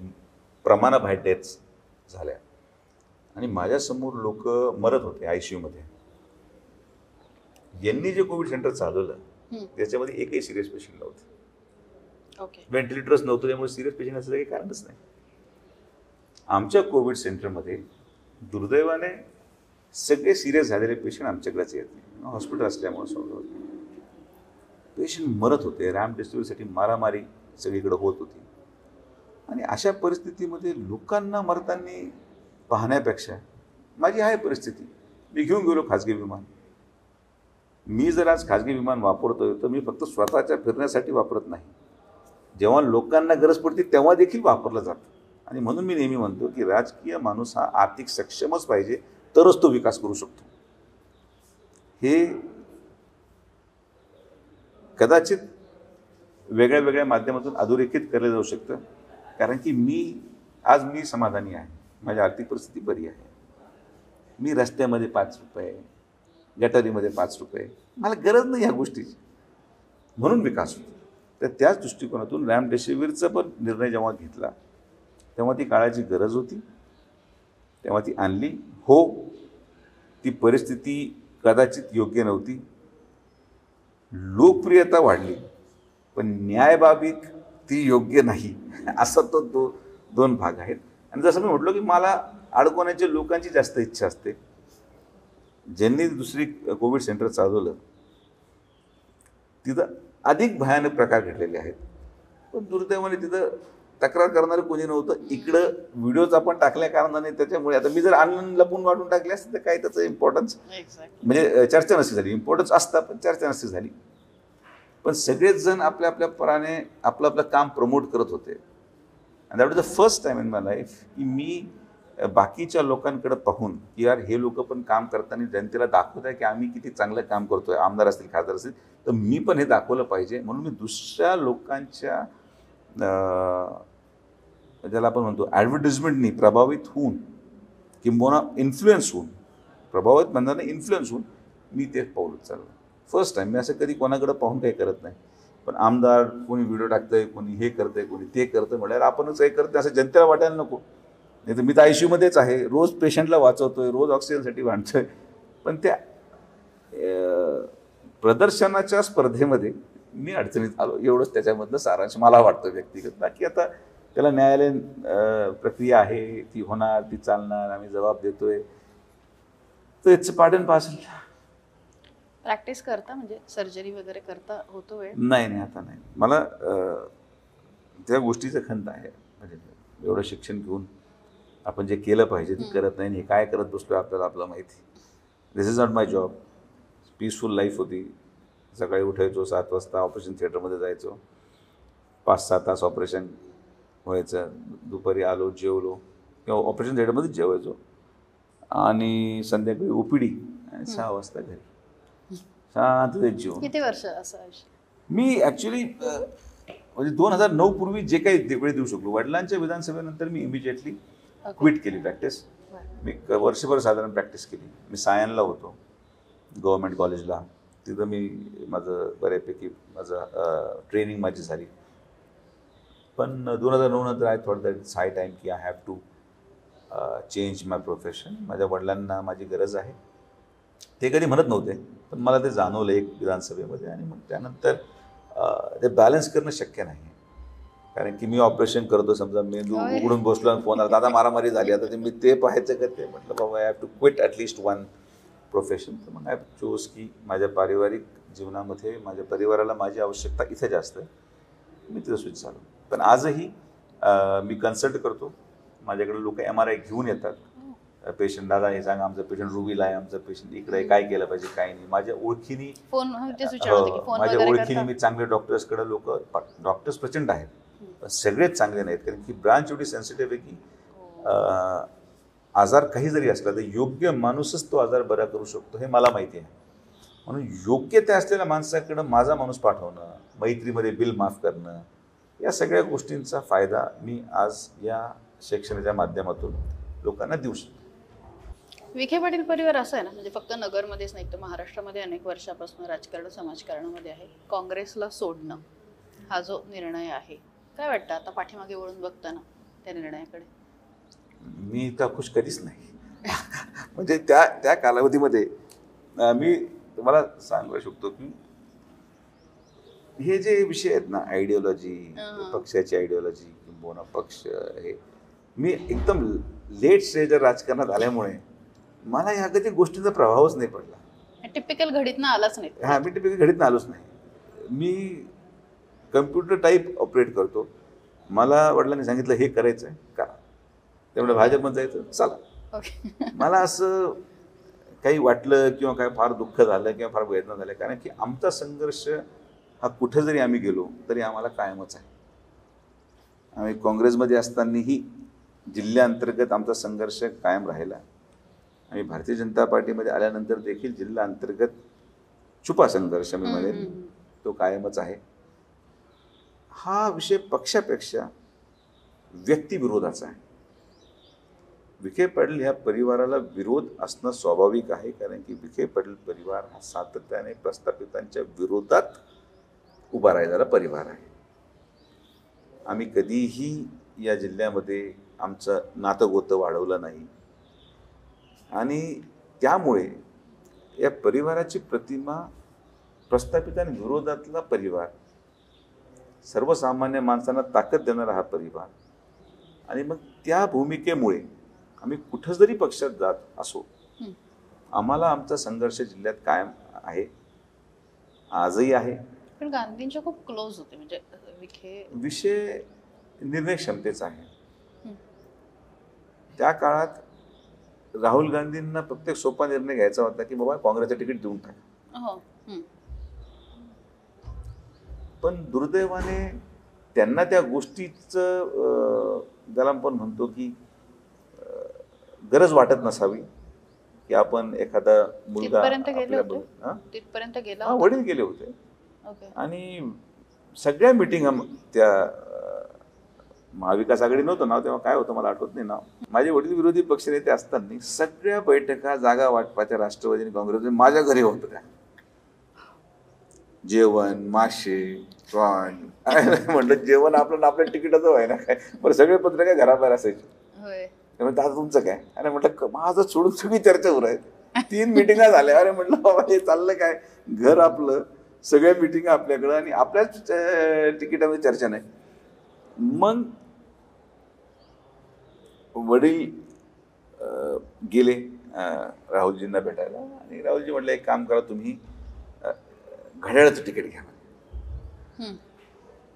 प्रमाणाबाहेर डेथ्स झाल्या आणि माझ्यासमोर लोक मरत होते आयसीयूमध्ये. यांनी जे कोविड सेंटर चालवलं त्याच्यामध्ये एकही सिरियस पेशंट नव्हते. व्हेंटिलेटर्स नव्हतं, त्यामुळे सिरियस पेशंट असं काही कारणच नाही. आमच्या कोविड सेंटरमध्ये दुर्दैवाने सगळे सिरियस झालेले पेशंट आमच्याकडेच येत नाही, हॉस्पिटल असल्यामुळे सॉल्व्ह होते. पेशंट मरत होते, रॅम्प डिस्ट्रीब्युटसाठी मारामारी सगळीकडे होत होती. आणि अशा परिस्थितीमध्ये लोकांना मरताना पाहण्यापेक्षा माझी आहे परिस्थिती, मी घेऊन गेलो खाजगी विमान. मी जर आज खाजगी विमान वापरतोय तर मी फक्त स्वतःच्या फिरण्यासाठी वापरत नाही, जेव्हा लोकांना गरज पडते तेव्हा देखील वापरलं जातं. आणि म्हणून मी नेहमी म्हणतो की राजकीय माणूस हा आर्थिक सक्षमच पाहिजे, तरच तो विकास करू शकतो. हे कदाचित वेगळ्या वेगळ्या माध्यमातून अधोरेखित केलं जाऊ शकतं, कारण की मी समाधानी आहे, माझी आर्थिक परिस्थिती बरी आहे. मी रस्त्यामध्ये 5 रुपये, गटारीमध्ये 5 रुपये, मला गरज नाही ह्या गोष्टीची, म्हणून विकास होतो. तर त्याच दृष्टिकोनातून रॅमडेसिवीरचा पण निर्णय जेव्हा घेतला तेव्हा ती काळाची गरज होती, तेव्हा ती आणली. हो, ती परिस्थिती कदाचित योग्य नव्हती, लोकप्रियता वाढली, पण न्यायबाबीत ती योग्य नाही, असा तो दोन भाग आहेत. आणि जसं मी म्हटलो की मला अडकवण्याच्या लोकांची जास्त इच्छा असते. ज्यांनी दुसरी कोविड सेंटर चालवलं तिथं अधिक भयानक प्रकार घडलेले आहेत, पण दुर्दैवाने तिथं तक्रार करणारं कोणी नव्हतं. इकडं व्हिडिओज आपण टाकल्या कारणाने त्याच्यामुळे आता मी जर ऑनलाईन लपून वाटून टाकले असते तर काय त्याचं इम्पॉर्टन्स म्हणजे चर्चा नसती झाली. इम्पॉर्टन्स असतं पण चर्चा नसती झाली. पण सगळेच जण आपल्या आपल्या पराने आपलं आपलं काम प्रमोट करत होते. And that was the first time in my life की मी बाकीच्या लोकांकडे पाहून की यार हे लोक पण काम करताना जनतेला दाखवत आहे की आम्ही किती चांगलं काम करतोय, आमदार असतील खासदार असतील तर मी पण हे दाखवलं पाहिजे. म्हणून मी दुसऱ्या लोकांच्या ज्याला आपण म्हणतो ॲडव्हर्टिजमेंटनी प्रभावित होऊन किंबहुना इन्फ्लुएन्स होऊन, प्रभावित म्हणताना इन्फ्लुएन्स होऊन मी ते पाऊल उचललं. First time. मी असं कधी कोणाकडे पाहून काही करत नाही, पण आमदार कोणी व्हिडिओ टाकतंय, कोणी हे करतंय, कोणी ते करतंय म्हटल्यावर आपणच हे करतंय असं जनतेला वाटायला नको. नाही तर मी तर आयसीयूमध्येच आहे, रोज पेशंटला वाचवतोय, रोज ऑक्सिजनसाठी भांडतोय. पण त्या प्रदर्शनाच्या स्पर्धेमध्ये मी अडचणीत आलो, एवढंच त्याच्यामधलं सारांश मला वाटतं व्यक्तिगत. बाकी आता त्याला न्यायालयीन प्रक्रिया आहे, ती होणार, ती चालणार, आम्ही जबाब देतोय, तर इट्स पार्ट पार्सल. प्रॅक्टिस करता म्हणजे सर्जरी वगैरे करता होतो वेळ? नाही, आता नाही. मला त्या गोष्टीचं खंत आहे. म्हणजे एवढं शिक्षण घेऊन आपण जे केलं पाहिजे ते करत नाही. हे काय करत बसतोय आपल्याला आपलं माहिती. This is not my job. Peaceful life होती. सकाळी उठायचो 7 वाजता, ऑपरेशन थिएटरमध्ये जायचो, 5-6 तास ऑपरेशन व्हायचं, दुपारी आलो, जेवलो किंवा ऑपरेशन थिएटरमध्येच जेवायचो आणि संध्याकाळी ओपीडी आणि 6 वाजता घरी शांततेत जेवण. किती वर्ष असं? मी ॲक्च्युली म्हणजे 2009 पूर्वी जे काही वेळ देऊ शकलो. वडिलांच्या विधानसभेनंतर मी इमिजिएटली क्विट केली प्रॅक्टिस. मी वर्षभर साधारण प्रॅक्टिस केली. मी सायनला होतो गव्हर्नमेंट कॉलेजला, तिथं मी माझं बऱ्यापैकी ट्रेनिंग माझी झाली. पण 2009 नंतर I thought that it's high time की I have to change my profession. माझ्या वडिलांना माझी गरज आहे. ते कधी म्हणत नव्हते, पण मला ते जाणवलं एक विधानसभेमध्ये. आणि मग त्यानंतर ते बॅलन्स करणं शक्य नाही, कारण की मी ऑपरेशन करतो, समजा मेंदू उघडून बसलो आणि फोन आला, दादा मारामारी झाली, आता मी ते पाहायचं का ते. म्हटलं बाबा I have to quit at least one profession. तर मग आय चोज की माझ्या पारिवारिक जीवनामध्ये माझ्या परिवाराला माझी आवश्यकता इथे जास्त आहे, मी तिथं स्विच झालो. पण आजही मी कन्सल्ट करतो. माझ्याकडे लोक MRI घेऊन येतात. पेशंट, दादा हे सांगा, आमचं पेशंट रुबीला आहे, आमचं पेशंट इकडे काय केलं पाहिजे, काय नाही. माझ्या ओळखीने मी चांगले डॉक्टर्सकडे डॉक्टर्स प्रचंड आहेत, पण सगळेच चांगले नाहीत, कारण की ब्रांच एवढी सेन्सिटिव्ह आहे की आजार काही जरी असला तर योग्य माणूसच तो आजार बरा करू शकतो, हे मला माहिती आहे. म्हणून योग्य ते असलेल्या माणसाकडं माझा माणूस पाठवणं, मैत्रीमध्ये बिल माफ करणं, या सगळ्या गोष्टींचा फायदा मी आज या शिक्षणाच्या माध्यमातून लोकांना देऊ शकतो. विखे पाटील परिवार असं आहे ना, म्हणजे फक्त नगरमध्येच नाही तर महाराष्ट्रामध्ये अनेक वर्षापासून राजकारण समाजकारणामध्ये आहे. काँग्रेसला सोडणं हा जो निर्णय आहे, काय वाटतं आता पाठीमागे वळून बघताना त्या निर्णयाकडे? मी तर खुश कधीच नाही. म्हणजे त्या कालावधीमध्ये मी तुम्हाला सांगू शकतो की हे जे विषय आहेत ना, आयडिओलॉजी, पक्षाची आयडिओलॉजी किंवा पक्ष, हे मी एकदम लेट स्टेज राजकारणात आल्यामुळे मला या कधी गोष्टींचा प्रभावच नाही पडला. टिपिकल घडीतनं आलाच नाही. मी टिपिकल घडीतनं आलोच नाही. मी कम्प्युटर टाईप ऑपरेट करतो. मला वडिलांनी सांगितलं हे करायचं आहे करा, त्यामुळे भाजपमध्ये जायचं चला. मला असं काही वाटलं किंवा काय फार दुःख झालं किंवा फार वेदना झाल्या, कारण की आमचा संघर्ष हा कुठं जरी आम्ही गेलो तरी आम्हाला कायमच आहे. आम्ही काँग्रेसमध्ये असतानाही जिल्ह्याअंतर्गत आमचा संघर्ष कायम राहिला. आम्ही भारतीय जनता पार्टीमध्ये आल्यानंतर देखील जिल्हा अंतर्गत छुपा संघर्ष मी म्हणेन तो कायमच आहे. हा विषय पक्षापेक्षा व्यक्तिविरोधाचा आहे. विखे पाटील ह्या परिवाराला विरोध असणं स्वाभाविक आहे, कारण की विखे पाटील परिवार हा सातत्याने प्रस्थापितांच्या विरोधात उभा राहिलेला परिवार आहे. आम्ही कधीही या जिल्ह्यामध्ये आमचं नातं-गोतं वाढवलं नाही आणि त्यामुळे या परिवाराची प्रतिमा प्रस्थापितांविरोधातला परिवार, सर्वसामान्य माणसांना ताकद देणारा हा परिवार, आणि मग त्या भूमिकेमुळे आम्ही कुठं जरी पक्षात जात असो आम्हाला आमचा संघर्ष जिल्ह्यात कायम आहे, आजही आहे. पण गांधींच्या खूप क्लोज होते, म्हणजे विखे विषय निर्णय क्षमतेचा आहे. त्या काळात राहुल गांधींना प्रत्येक सोपा निर्णय घ्यायचा होता की बाबा काँग्रेसचं तिकीट देऊन टाका. पण दुर्दैवाने त्यांना त्या गोष्टीचं ज्याला आपण म्हणतो की गरज वाटत नसावी की आपण एखादा मुलगा तिथपर्यंत गेला. वडील गेले होते आणि सगळ्या मिटिंग त्या महाविकास आघाडी नव्हतं नाव तेव्हा, काय होतं मला आठवत नाही नाव. माझे वडील विरोधी पक्षनेते असताना सगळ्या बैठका जागा वाटपाच्या राष्ट्रवादी आणि काँग्रेस माझ्या घरी होत त्या. जेवण, मासे, म्हटलं जेवण आपलं आपल्या तिकिटाचं व्हाय ना काय, बरं सगळे पत्रकार घराबाहेर असायचे. त्यामुळे दादा तुमचं काय? अरे म्हटलं माझं सोडून सगळी चर्चा होत आहेत. 3 मिटिंगा झाल्या. अरे म्हटलं बाबा हे चाललं काय, घर आपलं, सगळ्या मिटिंग आपल्याकडं आणि आपल्याच तिकिटामध्ये चर्चा नाही. मग वडील गेले राहुलजींना भेटायला आणि राहुलजी म्हटलं एक काम करा, तुम्ही घड्याळाचं तिकीट घ्या.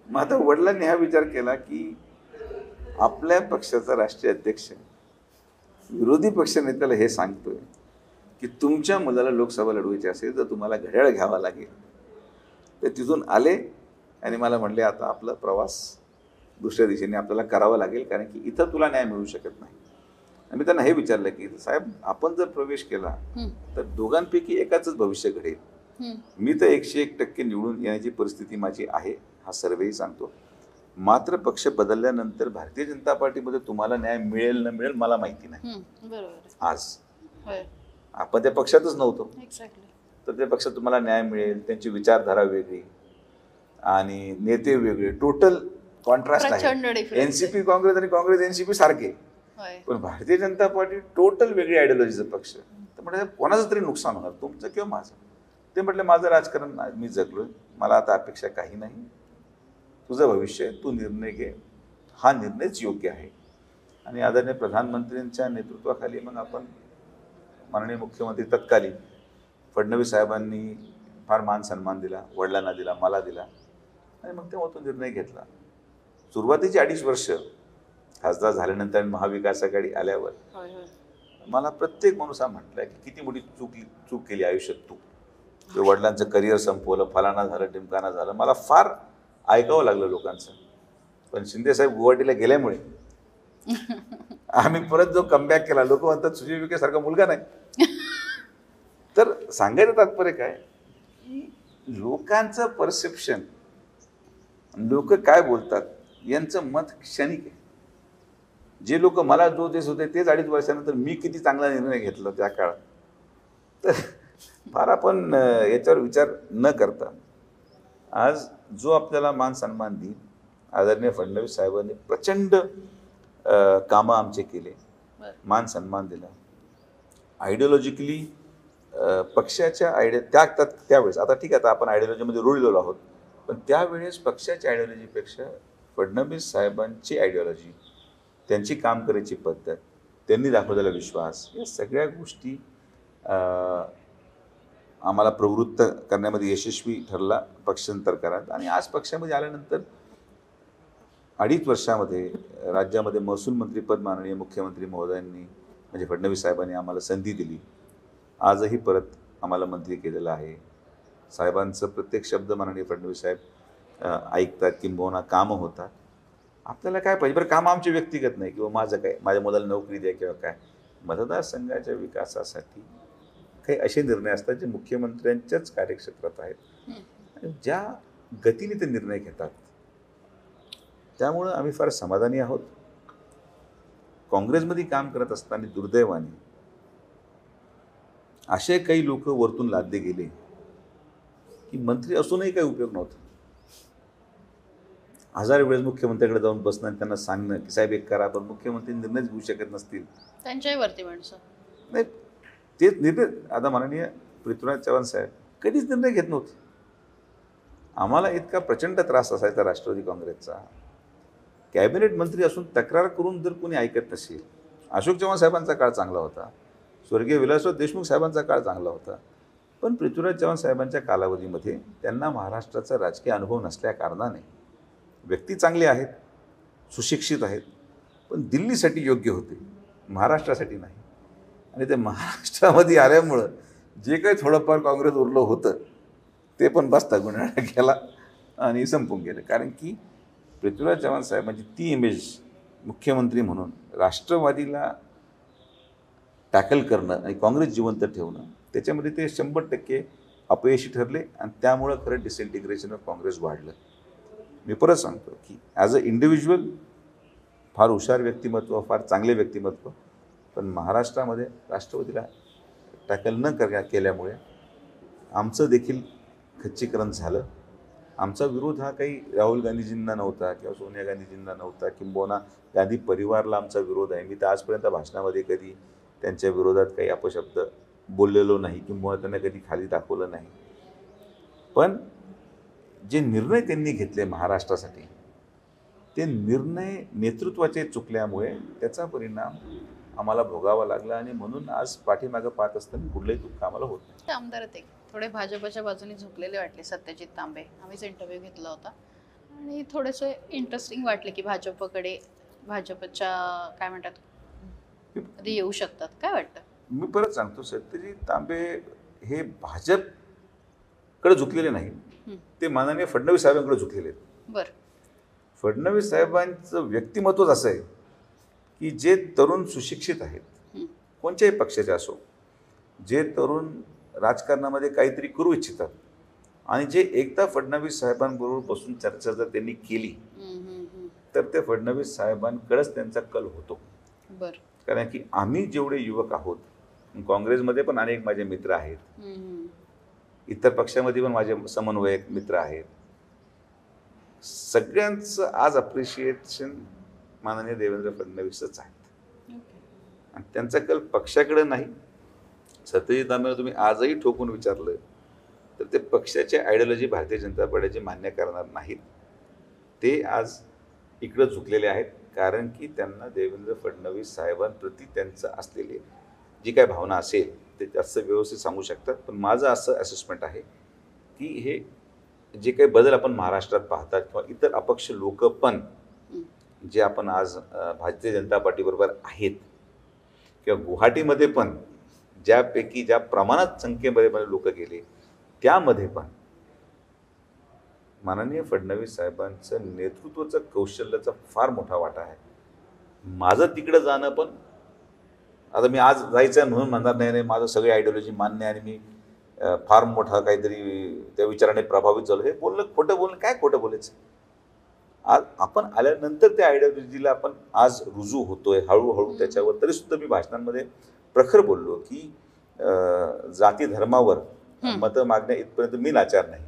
मग आता वडिलांनी हा विचार केला की आपल्या पक्षाचा राष्ट्रीय अध्यक्ष विरोधी पक्षनेत्याला हे सांगतोय की तुमच्या मुलाला लोकसभा लढवायची असेल तर तुम्हाला घड्याळ घ्यावा लागेल. तर तिथून आले आणि मला म्हणले आता आपला प्रवास दुसऱ्या दिशेने आपल्याला करावा लागेल, कारण की इथं तुला न्याय मिळू शकत नाही. आणि मी त्यांना हे विचारलं की साहेब आपण जर प्रवेश केला तर दोघांपैकी एकाच भविष्य घडेल. मी तर 101% निवडून येण्याची परिस्थिती माझी आहे, हा सर्वेही सांगतो. मात्र पक्ष बदलल्यानंतर भारतीय जनता पार्टीमध्ये तुम्हाला न्याय मिळेल न मिळेल मला माहिती नाही. आज आपण त्या पक्षातच नव्हतो, तर त्या पक्षात तुम्हाला न्याय मिळेल, त्यांची विचारधारा वेगळी आणि नेते वेगळे, टोटल कॉन्ट्रास्ट आहे. एनसीपी काँग्रेस आणि काँग्रेस एनसीपी सारखे, पण भारतीय जनता पार्टी टोटल वेगळी आयडिओलॉजीचं पक्ष. तर म्हणजे कोणाचं तरी नुकसान होणार, तुमचं किंवा माझं. ते म्हटलं माझं राजकारण मी जगलोय, मला आता अपेक्षा काही नाही, तुझं भविष्य तू निर्णय घे, हा निर्णयच योग्य आहे. आणि आदरणीय प्रधानमंत्र्यांच्या नेतृत्वाखाली मग आपण माननीय मुख्यमंत्री तत्कालीन फडणवीस साहेबांनी फार मान सन्मान दिला, वडिलांना दिला, मला दिला आणि मग तेव्हा तो निर्णय घेतला. सुरुवातीची 2.5 वर्ष खासदार झाल्यानंतर महाविकास आघाडी आल्यावर मला प्रत्येक माणूस हा म्हटलं की किती मोठी चूक केली आयुष्यात तू, वडिलांचं करिअर संपवलं, फलाना झालं, टिमकाना झालं. मला फार ऐकावं लागलं लोकांचं. पण शिंदेसाहेब गुवाहाटीला गेल्यामुळे आम्ही परत जो कमबॅक केला, लोक म्हणतात सुजय विखे सारखा मुलगा नाही. तर सांगायचं तात्पर्य काय की लोकांचं परसेप्शन लोक काय बोलतात यांचं मत क्षणिक आहे. जे लोक मला जो देश होते तेच 2.5 वर्षानंतर मी किती चांगला निर्णय घेतला त्या काळात, तर फार आपण याच्यावर विचार न करता आज जो आपल्याला मान सन्मान देईल, आदरणीय फडणवीस साहेबांनी प्रचंड कामं आमचे केले, मान सन्मान दिला. आयडिओलॉजिकली पक्षाच्या त्यावेळेस, आता ठीक आहे आता आपण आयडिओलॉजीमध्ये रुळलेलो आहोत, पण त्यावेळेस पक्षाच्या आयडिओलॉजीपेक्षा फडणवीस साहेबांची आयडिओलॉजी, त्यांची काम करायची पद्धत, त्यांनी दाखवलेला विश्वास, या सगळ्या गोष्टी आम्हाला प्रवृत्त करण्यामध्ये यशस्वी ठरला पक्षांतर करत. आणि आज पक्षामध्ये आल्यानंतर 2.5 वर्षामध्ये राज्यामध्ये महसूल मंत्रीपद माननीय मुख्यमंत्री महोदयांनी म्हणजे फडणवीस साहेबांनी आम्हाला संधी दिली. आजही परत आम्हाला मंत्री केलेलं आहे. साहेबांचं प्रत्येक शब्द माननीय फडणवीस साहेब ऐकतात, किंबहुना कामं होतात. आपल्याला काय पाहिजे बरं, कामं आमचे व्यक्तिगत नाही किंवा माझं काय, माझ्या मुलाला नोकरी द्या किंवा काय, मतदारसंघाच्या विकासासाठी काही असे निर्णय असतात जे मुख्यमंत्र्यांच्याच कार्यक्षेत्रात आहेत आणि ज्या गतीने ते निर्णय घेतात. त्यामुळं आम्ही फार समाधानी आहोत. काँग्रेसमध्ये काम करत असताना दुर्दैवाने असे काही लोक वरतून लादले गेले की मंत्री असूनही काही उपयोग नव्हता. 1000 वेळेस मुख्यमंत्र्याकडे जाऊन बसणं आणि त्यांना सांगणं की साहेब एक करा, पण मुख्यमंत्री निर्णयच घेऊ शकत नसतील. त्यांच्याही वरती माणसं नाही, तेच निर्णय. आता माननीय पृथ्वीराज चव्हाण साहेब कधीच निर्णय घेत नव्हते. आम्हाला इतका प्रचंड त्रास असायचा राष्ट्रवादी काँग्रेसचा. कॅबिनेट मंत्री असून तक्रार करून जर कोणी ऐकत नसेल, अशोक चव्हाण साहेबांचा काळ चांगला होता, स्वर्गीय विलासराव देशमुख साहेबांचा काळ चांगला होता, पण पृथ्वीराज चव्हाण साहेबांच्या कालावधीमध्ये त्यांना महाराष्ट्राचा राजकीय अनुभव नसल्या कारणाने, व्यक्ती चांगले आहेत, सुशिक्षित आहेत, पण दिल्लीसाठी योग्य होते, महाराष्ट्रासाठी नाही. आणि ते महाराष्ट्रामध्ये आल्यामुळं जे काही थोडंफार काँग्रेस उरलं होतं ते पण बसता गुन्हाळा गेला आणि संपून गेलं. कारण की पृथ्वीराज चव्हाण साहेबांची ती इमेज मुख्यमंत्री म्हणून राष्ट्रवादीला टॅकल करणं आणि काँग्रेस जिवंत ठेवणं, त्याच्यामध्ये ते 100% अपयशी ठरले आणि त्यामुळं खरं डिसइंटिग्रेशन ऑफ काँग्रेस वाढलं. मी परत सांगतो की ॲज अ इंडिव्हिज्युअल फार हुशार व्यक्तिमत्व, फार चांगले व्यक्तिमत्व, पण महाराष्ट्रामध्ये राष्ट्रवादीला टॅकल न केल्यामुळे आमचं देखील खच्चीकरण झालं. आमचा विरोध हा काही राहुल गांधीजींना नव्हता किंवा सोनिया गांधीजींना नव्हता, किंबहुना गांधी परिवाराला आमचा विरोध आहे. मी तर आजपर्यंत भाषणामध्ये कधी त्यांच्या विरोधात काही अपशब्द बोललेलो नाही, किंबहुना त्यांना कधी खाली दाखवलं नाही. पण जे निर्णय त्यांनी घेतले महाराष्ट्रासाठी, ते निर्णय नेतृत्वाचे चुकल्यामुळे त्याचा परिणाम आम्हाला भोगावा लागला. आणि म्हणून आज पाठीमागं पाहत असताना कुठलंही दुःख आम्हाला होत नाही. आमदार ते थोडे भाजपच्या बाजूने झुकलेले वाटले. सत्यजित तांबे, आम्हीच इंटरव्ह्यू घेतला होता आणि थोडेसे इंटरेस्टिंग वाटले की भाजपकडे, भाजपच्या काय म्हणतात येऊ शकतात. काय वाटतं? मी परत सांगतो, सत्यजित तांबे हे भाजपकडे झुकलेले नाही, ते माननीय फडणवीस साहेबांकडे झुकलेले आहेत. बरं. फडणवीस साहेबांचं व्यक्तिमत्वच असं आहे की जे तरुण सुशिक्षित आहेत, कोणत्याही पक्षाचे असो, जे तरुण राजकारणामध्ये काहीतरी करू इच्छितात आणि जे एकदा फडणवीस साहेबांबरोबर बसून चर्चा जर त्यांनी केली तर ते फडणवीस साहेबांकडेच त्यांचा कल होतो. बरं. कारण की आम्ही जेवढे युवक आहोत, काँग्रेसमध्ये पण अनेक माझे मित्र आहेत, इतर पक्षामध्ये पण माझे समन्वयक मित्र आहेत, सगळ्यांचं आज अप्रिशिएशन माननीय देवेंद्र फडणवीसच आहेत आणि त्यांचा कल पक्षाकडे नाही. सत्यजित तांबेला तुम्ही आजही ठोकून विचारलं तर ते पक्षाची आयडिओलॉजी भारतीय जनता पार्टीची मान्य करणार नाहीत. ते आज इकडं झुकलेले आहेत कारण की त्यांना देवेंद्र फडणवीस साहेबांप्रती त्यांचं असलेले जी काय भावना असेल ते जास्त व्यवस्थित सांगू शकतात. पण माझं असं असेसमेंट आहे की हे जे काही बदल आपण महाराष्ट्रात पाहतात किंवा इतर अपक्ष लोक पण जे आपण आज भारतीय जनता पार्टीबरोबर आहेत किंवा गुवाहाटीमध्ये पण ज्यापैकी ज्या प्रमाणात संख्येमध्ये लोक गेले, त्यामध्ये पण माननीय फडणवीस साहेबांचं नेतृत्वाचं कौशल्याचा फार मोठा वाटा आहे. माझं तिकडं जाणं पण, आता मी आज जायचं म्हणून म्हणणार नाही माझं सगळी आयडिओलॉजी मान्य आणि मी फार मोठा काहीतरी त्या विचाराने प्रभावित झालो, हे बोलणं खोटं बोलणं. काय खोटं बोलायचं? आज आपण आल्यानंतर त्या आयडिओलॉजीला आपण आज रुजू होतोय हळूहळू त्याच्यावर. तरी सुद्धा मी भाषणांमध्ये प्रखर बोललो की जाती धर्मावर मतं मागण्या इथपर्यंत मी नाचार नाही.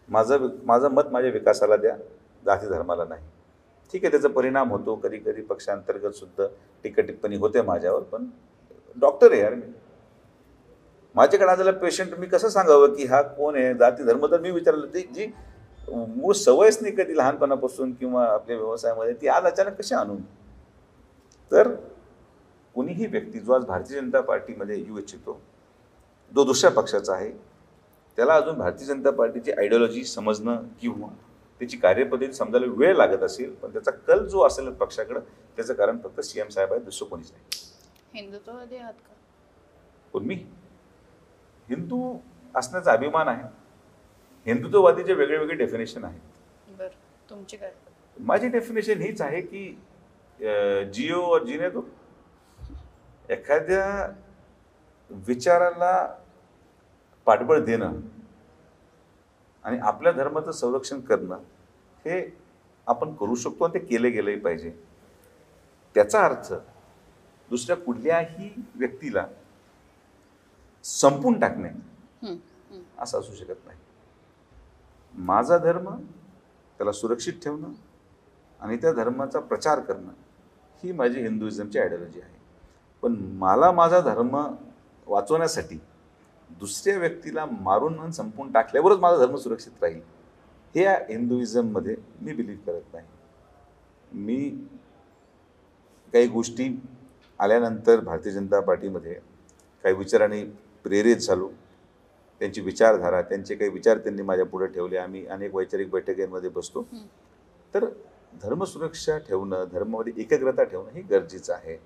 माझं मत माझ्या विकासाला द्या, जाती धर्माला नाही. ठीक आहे, त्याचा परिणाम होतो, कधी कधी पक्षांतर्गत सुद्धा टीका टिप्पणी होते माझ्यावर, पण डॉक्टर आहे यार मी. माझ्याकडे आलेला पेशंट मी कसं सांगावं की हा कोण आहे, जाती धर्म तर मी विचारलं. ती जी मूळ सवयच नाही कधी लहानपणापासून किंवा आपल्या व्यवसायामध्ये, ती आज अचानक कशी आणून. तर कुणीही व्यक्ती जो आज भारतीय जनता पार्टीमध्ये येऊ इच्छितो, जो दुसऱ्या पक्षाचा आहे, त्याला अजून भारतीय जनता पार्टीची आयडिओलॉजी समजणं किंवा त्याची कार्यपद्धती समजायला वेळ लागत असेल, पण त्याचा कल जो असेल पक्षाकडे, त्याचं कारण फक्त सीएम साहेब आहे, दुसरं कोणीच नाही. हिंदुत्ववादी आहात का? पण मी हिंदू असण्याचा अभिमान आहे. हिंदुत्ववादीचे वेगळे वेगळे डेफिनेशन आहेत. बरं, तुमची काय? माझी डेफिनेशन हीच आहे की जियो और जीने दो. एखाद्या विचाराला पाठबळ देणं आणि आपल्या धर्माचं संरक्षण करणं हे आपण करू शकतो आणि ते केले गेलंही पाहिजे. त्याचा अर्थ दुसऱ्या कुठल्याही व्यक्तीला संपून टाकणे असं असू शकत नाही. माझा धर्म त्याला सुरक्षित ठेवणं आणि त्या धर्माचा प्रचार करणं ही माझी हिंदुइझमची आयडिओलॉजी आहे. पण मला माझा धर्म वाचवण्यासाठी दुसऱ्या व्यक्तीला मारून आणि संपून टाकल्यावरच माझा धर्म सुरक्षित राहील हे या हिंदुइझममध्ये मी बिलीव्ह करत नाही. मी काही गोष्टी आल्यानंतर भारतीय जनता पार्टीमध्ये काही विचारांनी प्रेरित झालो. त्यांची विचारधारा, त्यांचे काही विचार त्यांनी माझ्या पुढे ठेवले. आम्ही अनेक वैचारिक बैठकींमध्ये बसतो. तर धर्मसुरक्षा ठेवणं, धर्मामध्ये एकाग्रता ठेवणं हे गरजेचं आहे.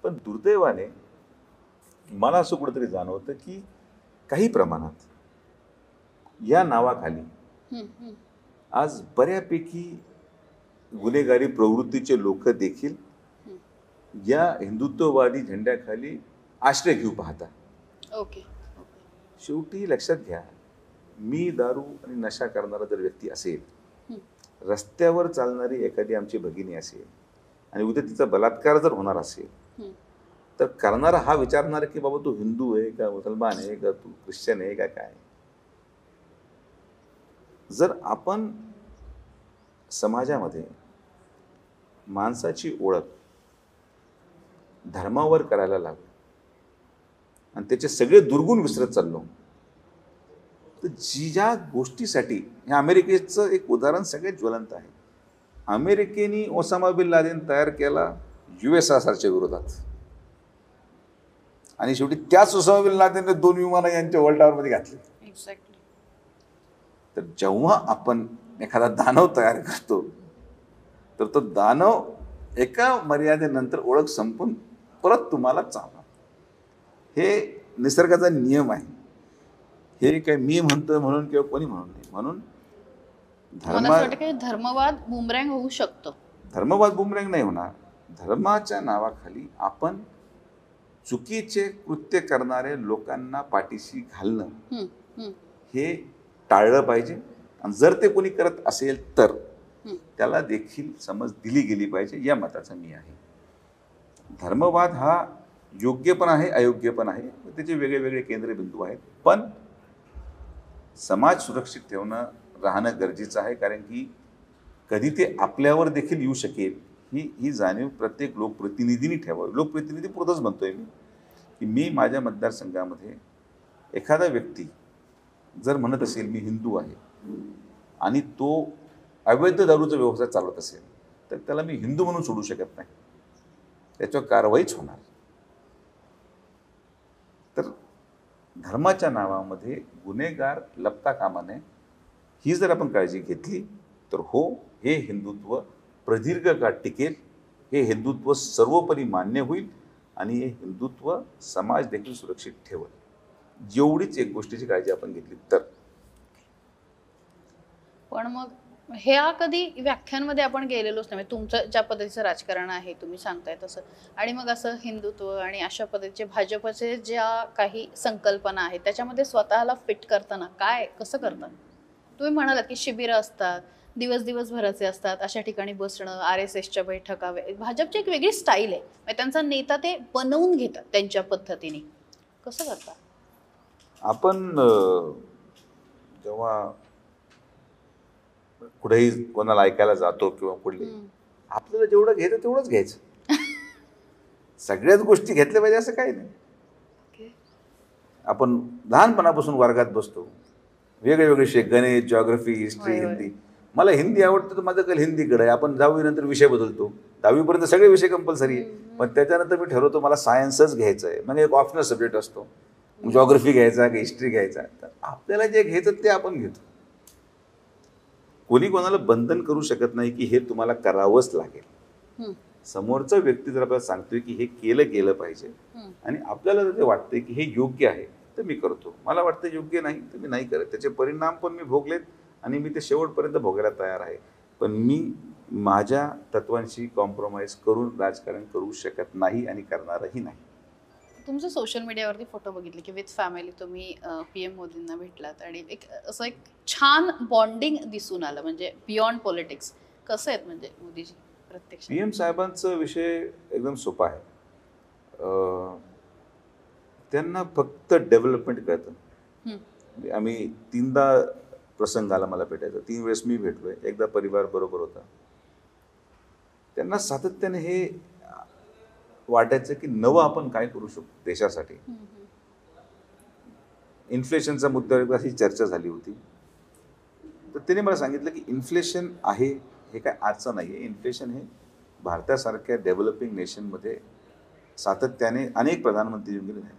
पण दुर्दैवाने मला असं कुठंतरी जाणवतं की काही प्रमाणात या नावाखाली आज बऱ्यापैकी गुन्हेगारी प्रवृत्तीचे लोक देखील या हिंदुत्ववादी झेंड्याखाली आश्रय घेऊ पाहतात. ओके. शेवटी लक्षात घ्या, मी दारू आणि नशा करणारा जर व्यक्ती असेल, रस्त्यावर चालणारी एखादी आमची भगिनी असेल आणि उद्या तिचा बलात्कार जर होणार असेल, तर करणारा हा विचारणार की बाबा तू हिंदू आहे का, मुसलमान आहे का, तू ख्रिश्चन आहे का, काय. जर आपण समाजामध्ये माणसाची ओळख धर्मावर करायला लागलो आणि त्याचे सगळे दुर्गुण विसरत चाललो, तर ज्या गोष्टीसाठी हे अमेरिकेचं एक उदाहरण सगळ्यात ज्वलंत आहे. अमेरिकेने ओसामा बिन लादेन तयार केला USSRच्या विरोधात आणि शेवटी त्याच ओसामा बिन लादेनने 2 विमानं यांच्या वर्ल्ड टॉवरमध्ये घातली. एक्झॅक्टली. तर जेव्हा आपण एखादा दानव तयार करतो, तर तो दानव एका मर्यादेनंतर ओळख संपून परत तुम्हाला चालणार. हे निसर्गाचा नियम आहे. हे काय मी म्हणतोय म्हणून किंवा कोणी म्हणून नाही. म्हणून धर्मवाद बुमरँग होऊ शकतो. धर्मवाद बुमरँग नाही होणार. धर्माच्या नावाखाली आपण चुकीचे कृत्य करणारे लोकांना पाठीशी घालणं हे टाळलं पाहिजे. आणि जर ते कोणी करत असेल तर त्याला देखील समज दिली गेली पाहिजे, या मताचा मी आहे. धर्मवाद हा योग्य पण आहे, अयोग्य पण आहे. त्याचे वेगळे वेगळे केंद्रबिंदू आहेत. पण समाज सुरक्षित ठेवणं राहणं गरजेचं आहे. कारण की कधी ते आपल्यावर देखील येऊ शकेल ही जाणीव प्रत्येक लोकप्रतिनिधींनी ठेवावी. लोकप्रतिनिधी पुरतच म्हणतोय मी की मी माझ्या मतदारसंघामध्ये एखादा व्यक्ती जर म्हणत असेल मी हिंदू आहे आणि तो अवैध दारूचा व्यवसाय चालवत असेल, तर त्याला मी हिंदू म्हणून सोडू शकत नाही. त्याच्यावर कारवाईच होणार. तर धर्माच्या नावामध्ये गुन्हेगार लपता कामा नये, ही जर आपण काळजी घेतली तर हो, हे हिंदुत्व प्रदीर्घ काळ टिकेल. हे हिंदुत्व सर्वोपरी मान्य होईल आणि हे हिंदुत्व समाज देखील सुरक्षित ठेवेल. जेवढीच एक गोष्टीची काळजी आपण घेतली तर. पण मग ह्या कधी व्याख्यांमध्ये आपण गेलेलोच नाही. तुमचं ज्या पद्धतीचं राजकारण आहे तुम्ही सांगताय तसं, आणि मग असं हिंदुत्व आणि अशा पद्धतीचे भाजपचे ज्या काही संकल्पना आहेत त्याच्यामध्ये स्वतःला फिट करताना काय कसं करतात? तुम्ही म्हणालात की शिबिरं असतात, दिवसभराचे असतात, अशा ठिकाणी बसणं, RSSच्या बैठका, भाजपची एक वेगळी स्टाईल आहे. म्हणजे त्यांचा नेता ते बनवून घेतात त्यांच्या पद्धतीने. कसं करतात आपण? जेव्हा कुठेही कोणाला ऐकायला जातो किंवा कुठले, आपल्याला जेवढं घ्यायचं तेवढंच घ्यायचं. सगळ्याच गोष्टी घेतल्या पाहिजे असं काही नाही. आपण लहानपणापासून वर्गात बसतो, वेगळे वेगळे विषय, गणित, जिओग्राफी, हिस्ट्री, हिंदी. मला हिंदी आवडतं तर माझं कल हिंदीकडे आहे. आपण 10वी नंतर विषय बदलतो. 10वीपर्यंत सगळे विषय कंपल्सरी आहे, पण त्याच्यानंतर मी ठरवतो मला सायन्सच घ्यायचं आहे. म्हणजे एक ऑप्शनल सब्जेक्ट असतो, जिओग्राफी घ्यायचा की हिस्ट्री घ्यायचा. तर आपल्याला जे घ्यायचं ते आपण घेतो. कोणी कोणाला बंधन करू शकत नाही की हे तुम्हाला करावंच लागेल. समोरचा व्यक्ती जर आपल्याला सांगतोय की हे केलं पाहिजे आणि आपल्याला जर ते वाटतंय की हे योग्य आहे तर मी करतो. मला वाटतं योग्य नाही तर मी नाही करत. त्याचे परिणाम पण मी भोगलेत आणि मी ते शेवटपर्यंत भोगायला तयार आहे. पण मी माझ्या तत्वांशी कॉम्प्रोमाइज करून राजकारण करू शकत नाही आणि करणारही नाही. तुमचे सोशल मीडियावरती फोटो बघितले की विथ फॅमिली तुम्ही PM मोदींना भेटलात आणि असं एक छान बॉन्डिंग दिसून आलं, म्हणजे बियॉन्ड पॉलिटिक्स. कसं आहेत म्हणजे मोदीजी प्रत्यक्ष? PM साहेबांचा विषय एकदम सोपा आहे. त्यांना फक्त डेव्हलपमेंट कळतं. आम्ही 3दा प्रसंग आला मला भेटायचा, 3 वेळेस मी भेटलोय, एकदा परिवार बरोबर होता. त्यांना सातत्याने हे वाटायचं की नवं आपण काय करू शकतो देशासाठी. इन्फ्लेशनचा मुद्द्यावर अशी चर्चा झाली होती. तर त्याने मला सांगितलं की इन्फ्लेशन आहे हे काय आजचं नाही आहे. इन्फ्लेशन हे भारतासारख्या डेव्हलपिंग नेशनमध्ये सातत्याने अनेक प्रधानमंत्री येऊन गेले नाही.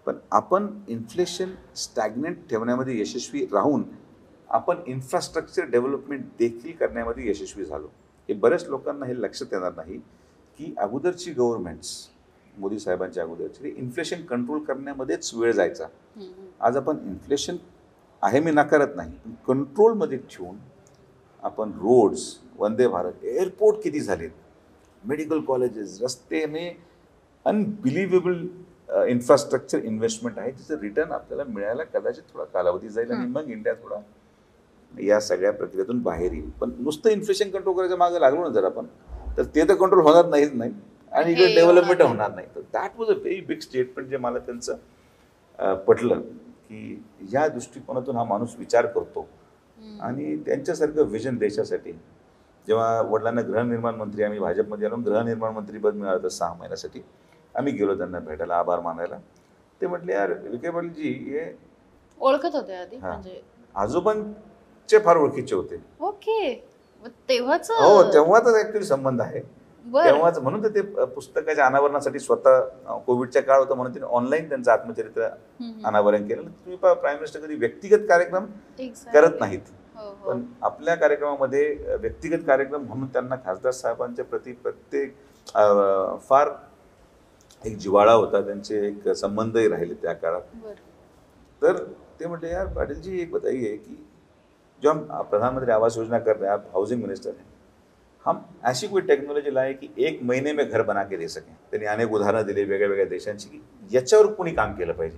पण आपण इन्फ्लेशन स्टॅग्नेंट ठेवण्यामध्ये यशस्वी राहून आपण इन्फ्रास्ट्रक्चर डेव्हलपमेंट देखील करण्यामध्ये यशस्वी झालो. हे बऱ्याच लोकांना हे लक्षात येणार नाही की अगोदरची गव्हर्नमेंट्स, मोदी साहेबांच्या अगोदरची, इन्फ्लेशन कंट्रोल करण्यामध्येच वेळ जायचा. आज आपण इन्फ्लेशन आहे मी नाकारत नाही, कंट्रोलमध्ये ठेवून आपण रोड्स, वंदे भारत, एअरपोर्ट किती झालेत, मेडिकल कॉलेजेस, रस्ते, म्हणजे अनबिलिव्हेबल इन्फ्रास्ट्रक्चर इन्व्हेस्टमेंट आहे, जिचं रिटर्न आपल्याला मिळायला कदाचित थोडा कालावधी जाईल आणि मग इंडिया थोडा या सगळ्या प्रक्रियेतून बाहेर येईल. पण नुसतं इन्फ्लेशन कंट्रोल करायच्या मागे लागलो ना जर आपण, तर ते तर कंट्रोल होणार नाहीच नाही आणि इकडे डेव्हलपमेंट होणार नाही. तर that was a very big statement जे मला त्यांचं पटलं की या दृष्टिकोनातून हा माणूस विचार करतो आणि त्यांच्यासारखं विजन देशासाठी. जेव्हा वडिलांना गृहनिर्माण मंत्री, आम्ही भाजपमध्ये आलो, गृहनिर्माण मंत्री पद मिळालं होतं 6 महिन्यासाठी, आम्ही गेलो त्यांना भेटायला, आभार मानायला. ते म्हटले यार विखे पाटीलजी हे ओळखत होते आधी, म्हणजे आजोबांचे फार ओळखीचे होते. ओके, तेव्हाच हो, तेव्हाच ऍक्च्युअली संबंध आहे. तेव्हाच म्हणून तर ते पुस्तकाच्या अनावरणासाठी स्वतः कोविडच्या काळ होता म्हणून त्यांनी ऑनलाईन त्यांचं आत्मचरित्र अनावरण केलं. तुम्ही प्राईम मिनिस्टर कधी व्यक्तिगत कार्यक्रम करत नाहीत, पण आपल्या कार्यक्रमामध्ये व्यक्तिगत कार्यक्रम म्हणून त्यांना खासदार साहेबांच्या प्रति प्रत्येक फार एक जिव्हाळा होता, त्यांचे एक संबंधही राहिले त्या काळात. तर ते म्हटले यार पाटीलजी एक बताइए की जो हम प्रधानमंत्री आवास योजना कर रहे हैं, आप हाउसिंग मिनिस्टर हैं, हम ऐसी कोई टेक्नॉलॉजी लाए की 1 महीने में घर बना के दे सकें. त्यांनी अनेक उदाहरणं दिली वेगळ्या वेगळ्या देशांची की याच्यावर कोणी काम केलं पाहिजे.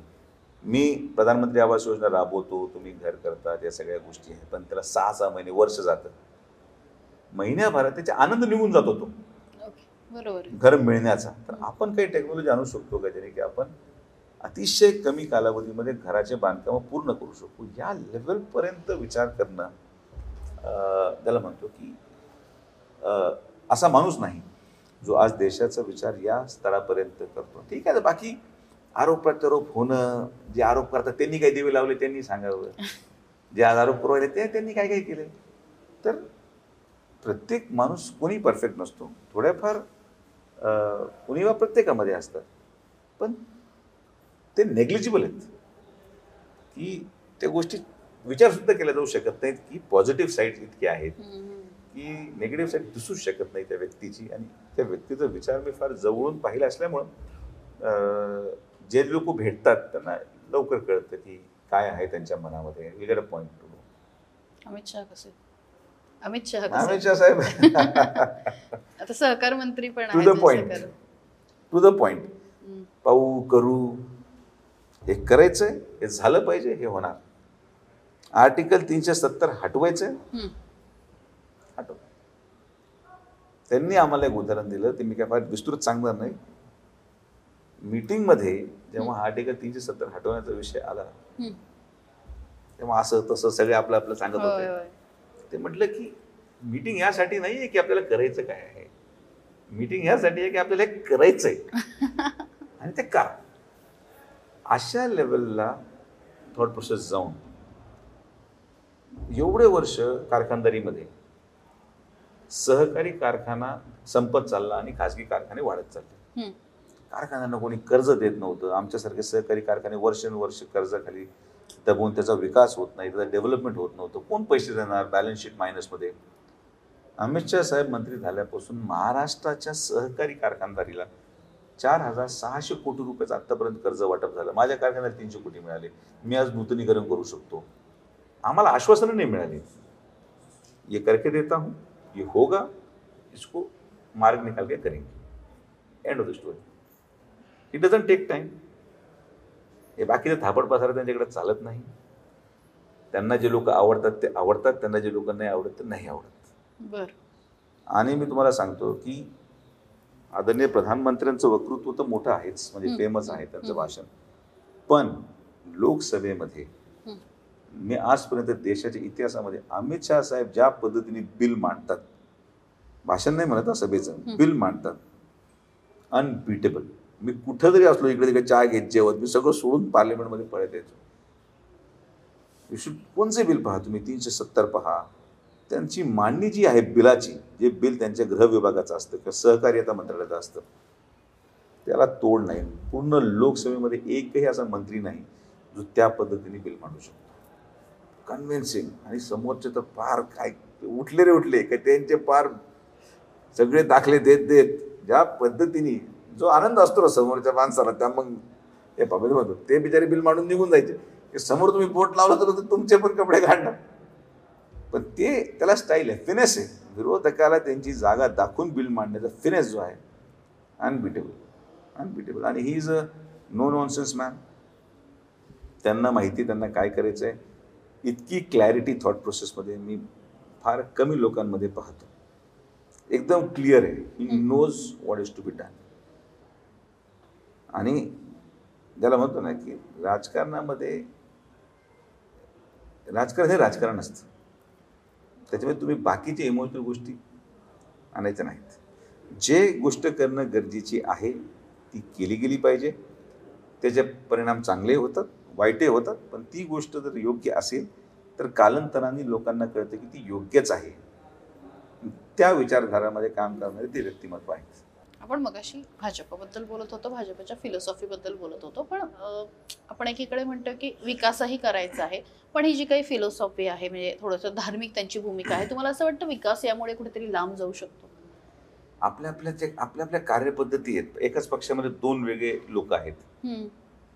मी प्रधानमंत्री आवास योजना राबवतो, तुम्ही घर करतात, या सगळ्या गोष्टी आहेत, पण त्याला 6 महिने, वर्ष जातं. महिन्याभरात त्याचा आनंद निघून जातो तो बरोबर घर मिळण्याचा. तर आपण काही टेक्नॉलॉजी आणू शकतो का ज्याने की आपण अतिशय कमी कालावधीमध्ये घराचे बांधकाम पूर्ण करू शकतो. या लेवलपर्यंत विचार करणं, त्याला म्हणतो की असा माणूस नाही जो आज देशाचा विचार या स्तरापर्यंत करतो. ठीक आहे, बाकी आरोप प्रत्यारोप होणं, जे आरोप करतात त्यांनी काही दिवे लावले त्यांनी सांगावं, जे आज आरोप पुरवले ते त्यांनी काय काय केले. तर प्रत्येक माणूस कोणी परफेक्ट नसतो, थोड्याफार उणिवा प्रत्येकामध्ये असतात, पण ते नेग्लिजिबल आहेत की त्या गोष्टी विचारसुद्धा केल्या जाऊ शकत नाहीत की पॉझिटिव्ह साईड इतके आहेत की निगेटिव्ह साईड दिसूच शकत नाही त्या व्यक्तीची. आणि त्या व्यक्तीचा विचार मी फार जवळून पाहिला असल्यामुळं जे लोक भेटतात त्यांना लवकर कळतं की काय आहे त्यांच्या मनामध्ये. We get a point to know. Amit Shah साहेब आता सहकार मंत्री पण टू द पॉइंट पाहू करू, हे करायचंय, हे झालं पाहिजे, हे होणार. आर्टिकल 370 हटवायचंय, हटव. त्यांनी आम्हाला एक उदाहरण दिलं, ते मी काय फार विस्तृत सांगणार नाही. मीटिंगमध्ये जेव्हा आर्टिकल 370 हटवण्याचा विषय आला तेव्हा असं तसं सगळे आपलं आपलं सांगत होते. ते म्हटलं की मीटिंग यासाठी नाही आहे की आपल्याला करायचं काय आहे, मीटिंग यासाठी आहे की आपल्याला हे करायचंय आणि ते का. अशा लेवलला थॉट प्रोसेस जाऊन एवढे वर्ष कारखानदारीमध्ये सहकारी कारखाना संपत चालला आणि खाजगी कारखाने वाढत चालले. कारखान्यांना कोणी कर्ज देत नव्हतं. आमच्यासारखे सहकारी कारखाने वर्षानुवर्ष कर्जाखाली दबून त्याचा विकास होत नाही, त्याचा डेव्हलपमेंट होत नव्हतं. कोण पैसे देणार, बॅलन्स शीट मायनसमध्ये. अमित शाह साहेब मंत्री झाल्यापासून महाराष्ट्राच्या सहकारी कारखानदारीला 4,600 कोटी रुपयाचं आत्तापर्यंत कर्ज वाटप झालं. माझ्या कारखान्याला 300 कोटी मिळाले. मी आज नूतनीकरण करू शकतो. आम्हाला आश्वासनं नाही मिळाली. ये करके देता हूँ, ये होगा, इसको मार्ग निकाल के करेंगे. End of the story. It doesn't take time. हे बाकीचे थापड पसारा त्यांच्याकडे चालत नाही. त्यांना जे लोक आवडतात ते आवडतात, त्यांना जे लोक नाही आवडत ते नाही आवडत. आणि मी तुम्हाला सांगतो की आदरणीय प्रधानमंत्र्यांचं वक्तृत्व तर मोठं आहेच, म्हणजे फेमस आहे त्यांचं भाषण. पण लोकसभेमध्ये मी आजपर्यंत देशाच्या इतिहासामध्ये अमित शाह साहेब ज्या पद्धतीने बिल मांडतात, भाषण नाही म्हणत सभेचं, बिल मांडतात, अनबिटेबल. मी कुठं जरी असलो, इकडे तिकडे चहा घेत जेवत, मी सगळं सोडून पार्लमेंटमध्ये पळत यायचो. कोणचे बिल पहा तुम्ही, 370 पहा. त्यांची मांडणी जी आहे बिलाची, जे बिल त्यांच्या गृह विभागाचं असतं किंवा सहकार्यता मंत्रालयाचं असतं, त्याला तोड नाही. पूर्ण लोकसभेमध्ये एकही असा मंत्री नाही जो त्या पद्धतीने बिल मांडू शकतो. कन्व्हिन्सिंग. आणि समोरचे तर फार काय उठले काय त्यांचे फार सगळे दाखले देत देत ज्या पद्धतीने जो आनंद असतो ना समोरच्या माणसाला, त्या मग हे पाहिजे म्हणतो ते बिचारे बिल मांडून निघून जायचे. समोर तुम्ही बोट लावलं तर तुमचे पण कपडे काढणार. पण ते त्याला स्टाईल आहे, फिनेस आहे. विरोधकाला त्यांची जागा दाखवून बिल मांडण्याचा फिनेस जो आहे, अनबिटेबल. आणि he is a no nonsense man. त्यांना माहिती त्यांना काय करायचं आहे. इतकी क्लॅरिटी थॉट प्रोसेसमध्ये मी फार कमी लोकांमध्ये पाहतो. एकदम क्लिअर आहे. He knows what is to be done. आणि ज्याला म्हणतो ना की राजकारणामध्ये राजकारण हे राजकारण असतं. त्याच्यामुळे तुम्ही बाकीच्या इमोशनल गोष्टी आणायच्या नाहीत. जे गोष्ट करणं गरजेची आहे ती केली गेली पाहिजे. त्याचे परिणाम चांगले होतात, वाईटही होतात. पण ती गोष्ट जर योग्य असेल तर कालांतराने लोकांना कळतं की ती योग्यच आहे. त्या विचारधारामध्ये काम करणारे ते व्यक्तिमत्व आहेत. आपण मगाशी भाजपबद्दल बोलत होतो, भाजपच्या फिलॉसॉफीबद्दल बोलत होतो. पण आपण एकीकडे म्हणतो की विकासही करायचा आहे, पण ही जी काही फिलॉसॉफी आहे, म्हणजे थोडंसं धार्मिक त्यांची भूमिका आहे, तुम्हाला असं वाटतं विकास यामुळे कुठेतरी लांब जाऊ शकतो? आपल्या कार्यपद्धती आहेत. एकाच पक्षामध्ये दोन वेगळे लोक आहेत.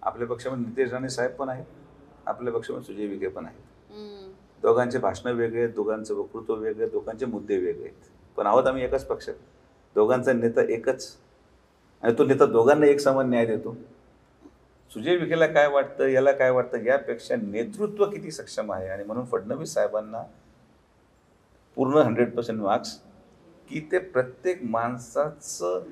आपल्या पक्षामध्ये नितेश राणे साहेब पण आहेत, आपल्या पक्षामध्ये सुजय विखे पण आहेत. दोघांचे भाषणं वेगळे आहेत, दोघांचं वक्तृत्व वेगळे, दोघांचे मुद्दे वेगळे आहेत. पण आहोत आम्ही एकाच पक्षात. दोघांचा नेता एकच, आणि तो नेता दोघांना एक समान न्याय देतो. सुजय विखेला काय वाटतं, याला काय वाटतं, यापेक्षा नेतृत्व किती सक्षम आहे. आणि म्हणून फडणवीस साहेबांना पूर्ण 100% मार्क्स की ते प्रत्येक माणसाचं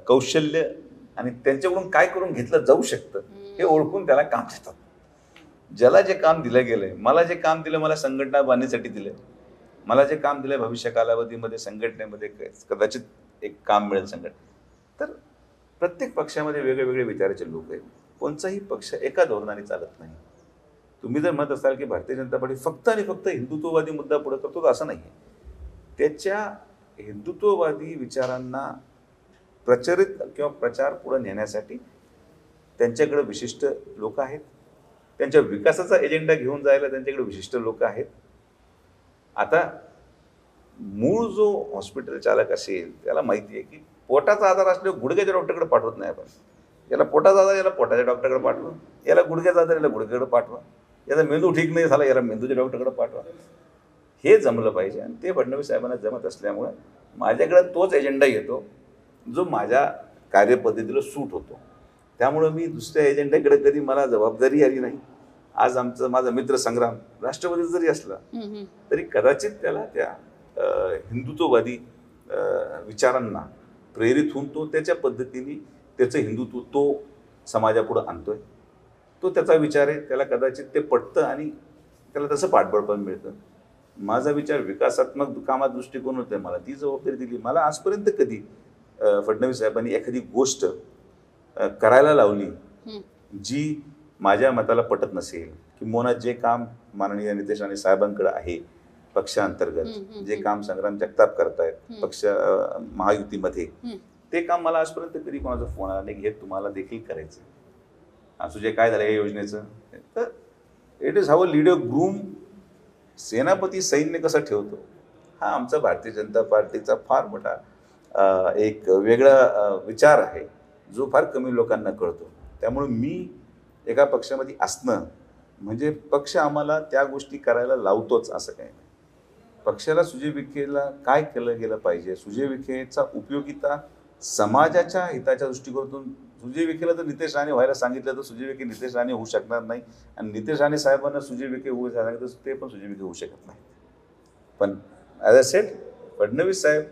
कौशल्य आणि त्यांच्याकडून काय करून घेतलं जाऊ शकतं हे ओळखून त्याला काम देतात. ज्याला जे काम दिलं गेलंय, मला जे काम दिलं, मला संघटना बांधण्यासाठी दिलंय, मला जे काम दिलंय भविष्य कालावधीमध्ये संघटनेमध्ये कदाचित एक काम मिळेल संघटना. तर प्रत्येक पक्षामध्ये वेगवेगळे विचाराचे लोक आहेत. कोणताही पक्ष एका धोरणाने चालत नाही. तुम्ही जर म्हणत असाल की भारतीय जनता पार्टी फक्त आणि फक्त हिंदुत्ववादी मुद्दा पुढे करतो, तर असं नाही आहे. त्याच्या हिंदुत्ववादी विचारांना प्रचारित किंवा प्रचार पुढे नेण्यासाठी त्यांच्याकडे विशिष्ट लोक आहेत. त्यांच्या विकासाचा एजेंडा घेऊन जायला त्यांच्याकडे विशिष्ट लोक आहेत. आता मूळ जो हॉस्पिटल चालक असेल त्याला माहिती आहे की पोटाचा आजार असल्यावर गुडघ्याच्या डॉक्टरकडे पाठवत नाही आपण. याला पोटाचा आजार, याला पोटाच्या डॉक्टरकडे पाठवा. याला गुडघ्याचा आजार, याला गुडघ्याकडे पाठवा. याचा मेंदू ठीक नाही झाला, याला मेंदूच्या डॉक्टरकडे पाठवा. हे जमलं पाहिजे. आणि ते फडणवीस साहेबांना जमत असल्यामुळे माझ्याकडे तोच एजेंडा येतो जो माझ्या कार्यपद्धतीला सूट होतो. त्यामुळं मी दुसऱ्या एजेंड्याकडे कधी मला जबाबदारी आली नाही. आज माझा मित्र संग्राम राष्ट्रवादी जरी असला तरी कदाचित त्याला त्या हिंदुत्ववादी विचारांना प्रेरित होऊन तो त्याच्या पद्धतीने त्याचं हिंदुत्व तो समाजापुढे आणतोय. तो त्याचा विचार आहे, त्याला कदाचित ते पटतं आणि त्याला तसं पाठबळ पण मिळतं. माझा विचार विकासात्मक कामात दृष्टिकोन होते, मला ती जबाबदारी दिली. मला आजपर्यंत कधी फडणवीस साहेबांनी एखादी गोष्ट करायला लावली जी माझ्या मताला पटत नसेल, किंवा जे काम माननीय नितेश राणे साहेबांकडे आहे पक्षांतर्गत, जे काम संग्राम जगताप करतायत पक्ष महायुतीमध्ये, ते काम मला आजपर्यंत कधी कोणाचा फोन आला नाही की हे तुम्हाला देखील करायचं. असं जे काय झालं या योजनेचं, तर it is how a leader groom. सेनापती सैन्य कसं ठेवतो, हा आमचा भारतीय जनता पार्टीचा फार मोठा एक वेगळा विचार आहे जो फार कमी लोकांना कळतो. त्यामुळे मी एका पक्षामध्ये असणं म्हणजे पक्ष आम्हाला त्या गोष्टी करायला लावतोच असं काही नाही. पक्षाला सुजय विखेला काय केलं गेलं पाहिजे, सुजय विखेचा उपयोगिता समाजाच्या हिताच्या दृष्टिकोनातून. सुजय विखेला तर नितेश राणे व्हायला सांगितलं तर सुजय विखे नितेश राणे होऊ शकणार नाही, आणि नितेश राणे साहेबांना सुजय विखे होऊ सांगितलं तर ते पण सुजय विखे होऊ शकत नाही. पण ॲज अ सेट फडणवीस साहेब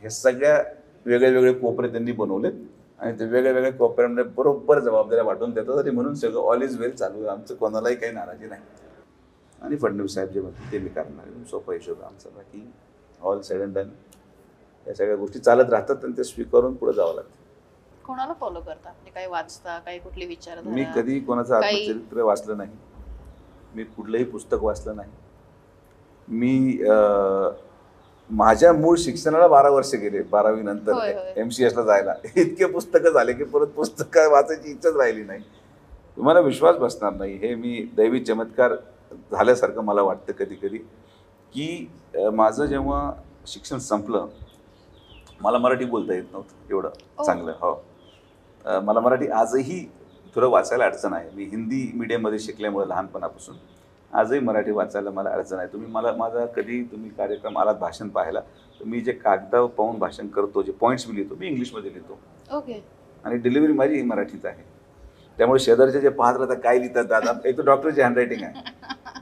हे सगळ्या वेगळे वेगळे कोपरे त्यांनी बनवलेत आणि ते वेगळ्या वेगळ्या कोपऱ्यामध्ये बरोबर जबाबदाऱ्या वाटून देतात, आणि म्हणून सगळं ऑल इज वेल चालू आहे. आमचं कोणालाही काही नाराजी नाही, आणि फडणवीस साहेब जे म्हणतात ते मी करणार. सोपा हिशोब आमचा. बाकी ऑल सेड अँड डन या सगळ्या गोष्टी चालत राहतात आणि ते स्वीकारून पुढे जावं लागतं. कोणाला फॉलो करता, काही वाचता, काही कुठली विचारधारा? मी कधी कोणाचं आत्मचरित्र वाचलं नाही, मी कुठलंही पुस्तक वाचलं नाही. मी माझ्या मूळ शिक्षणाला 12 वर्ष गेले, 12वी नंतर MCS ला जायला. इतके पुस्तकं झाले की परत पुस्तकं वाचायची इच्छाच राहिली नाही. तुम्हाला विश्वास बसणार नाही, हे मी दैवी चमत्कार झाल्यासारखं मला वाटतं कधी कधी, की माझं जेव्हा शिक्षण संपलं मला मराठी बोलता येत नव्हतं एवढं चांगलं. हो, मला मराठी आजही थोडं वाचायला अडचण आहे. मी हिंदी मीडियममध्ये शिकल्यामुळे लहानपणापासून आजही मराठी वाचायला मला अडचण आहे. तुम्ही माझा कधी तुम्ही कार्यक्रम आलात भाषण पाहायला, तर मी जे कागदावर पाहून भाषण करतो, जे पॉईंट्स मी लिहितो, मी इंग्लिशमध्ये लिहितो. ओके. आणि डिलिव्हरी माझी मराठीत आहे. त्यामुळे शेजारचे जे पाहत राहतात काय लिहितात दादा, एक तर डॉक्टरची हँडरायटिंग आहे,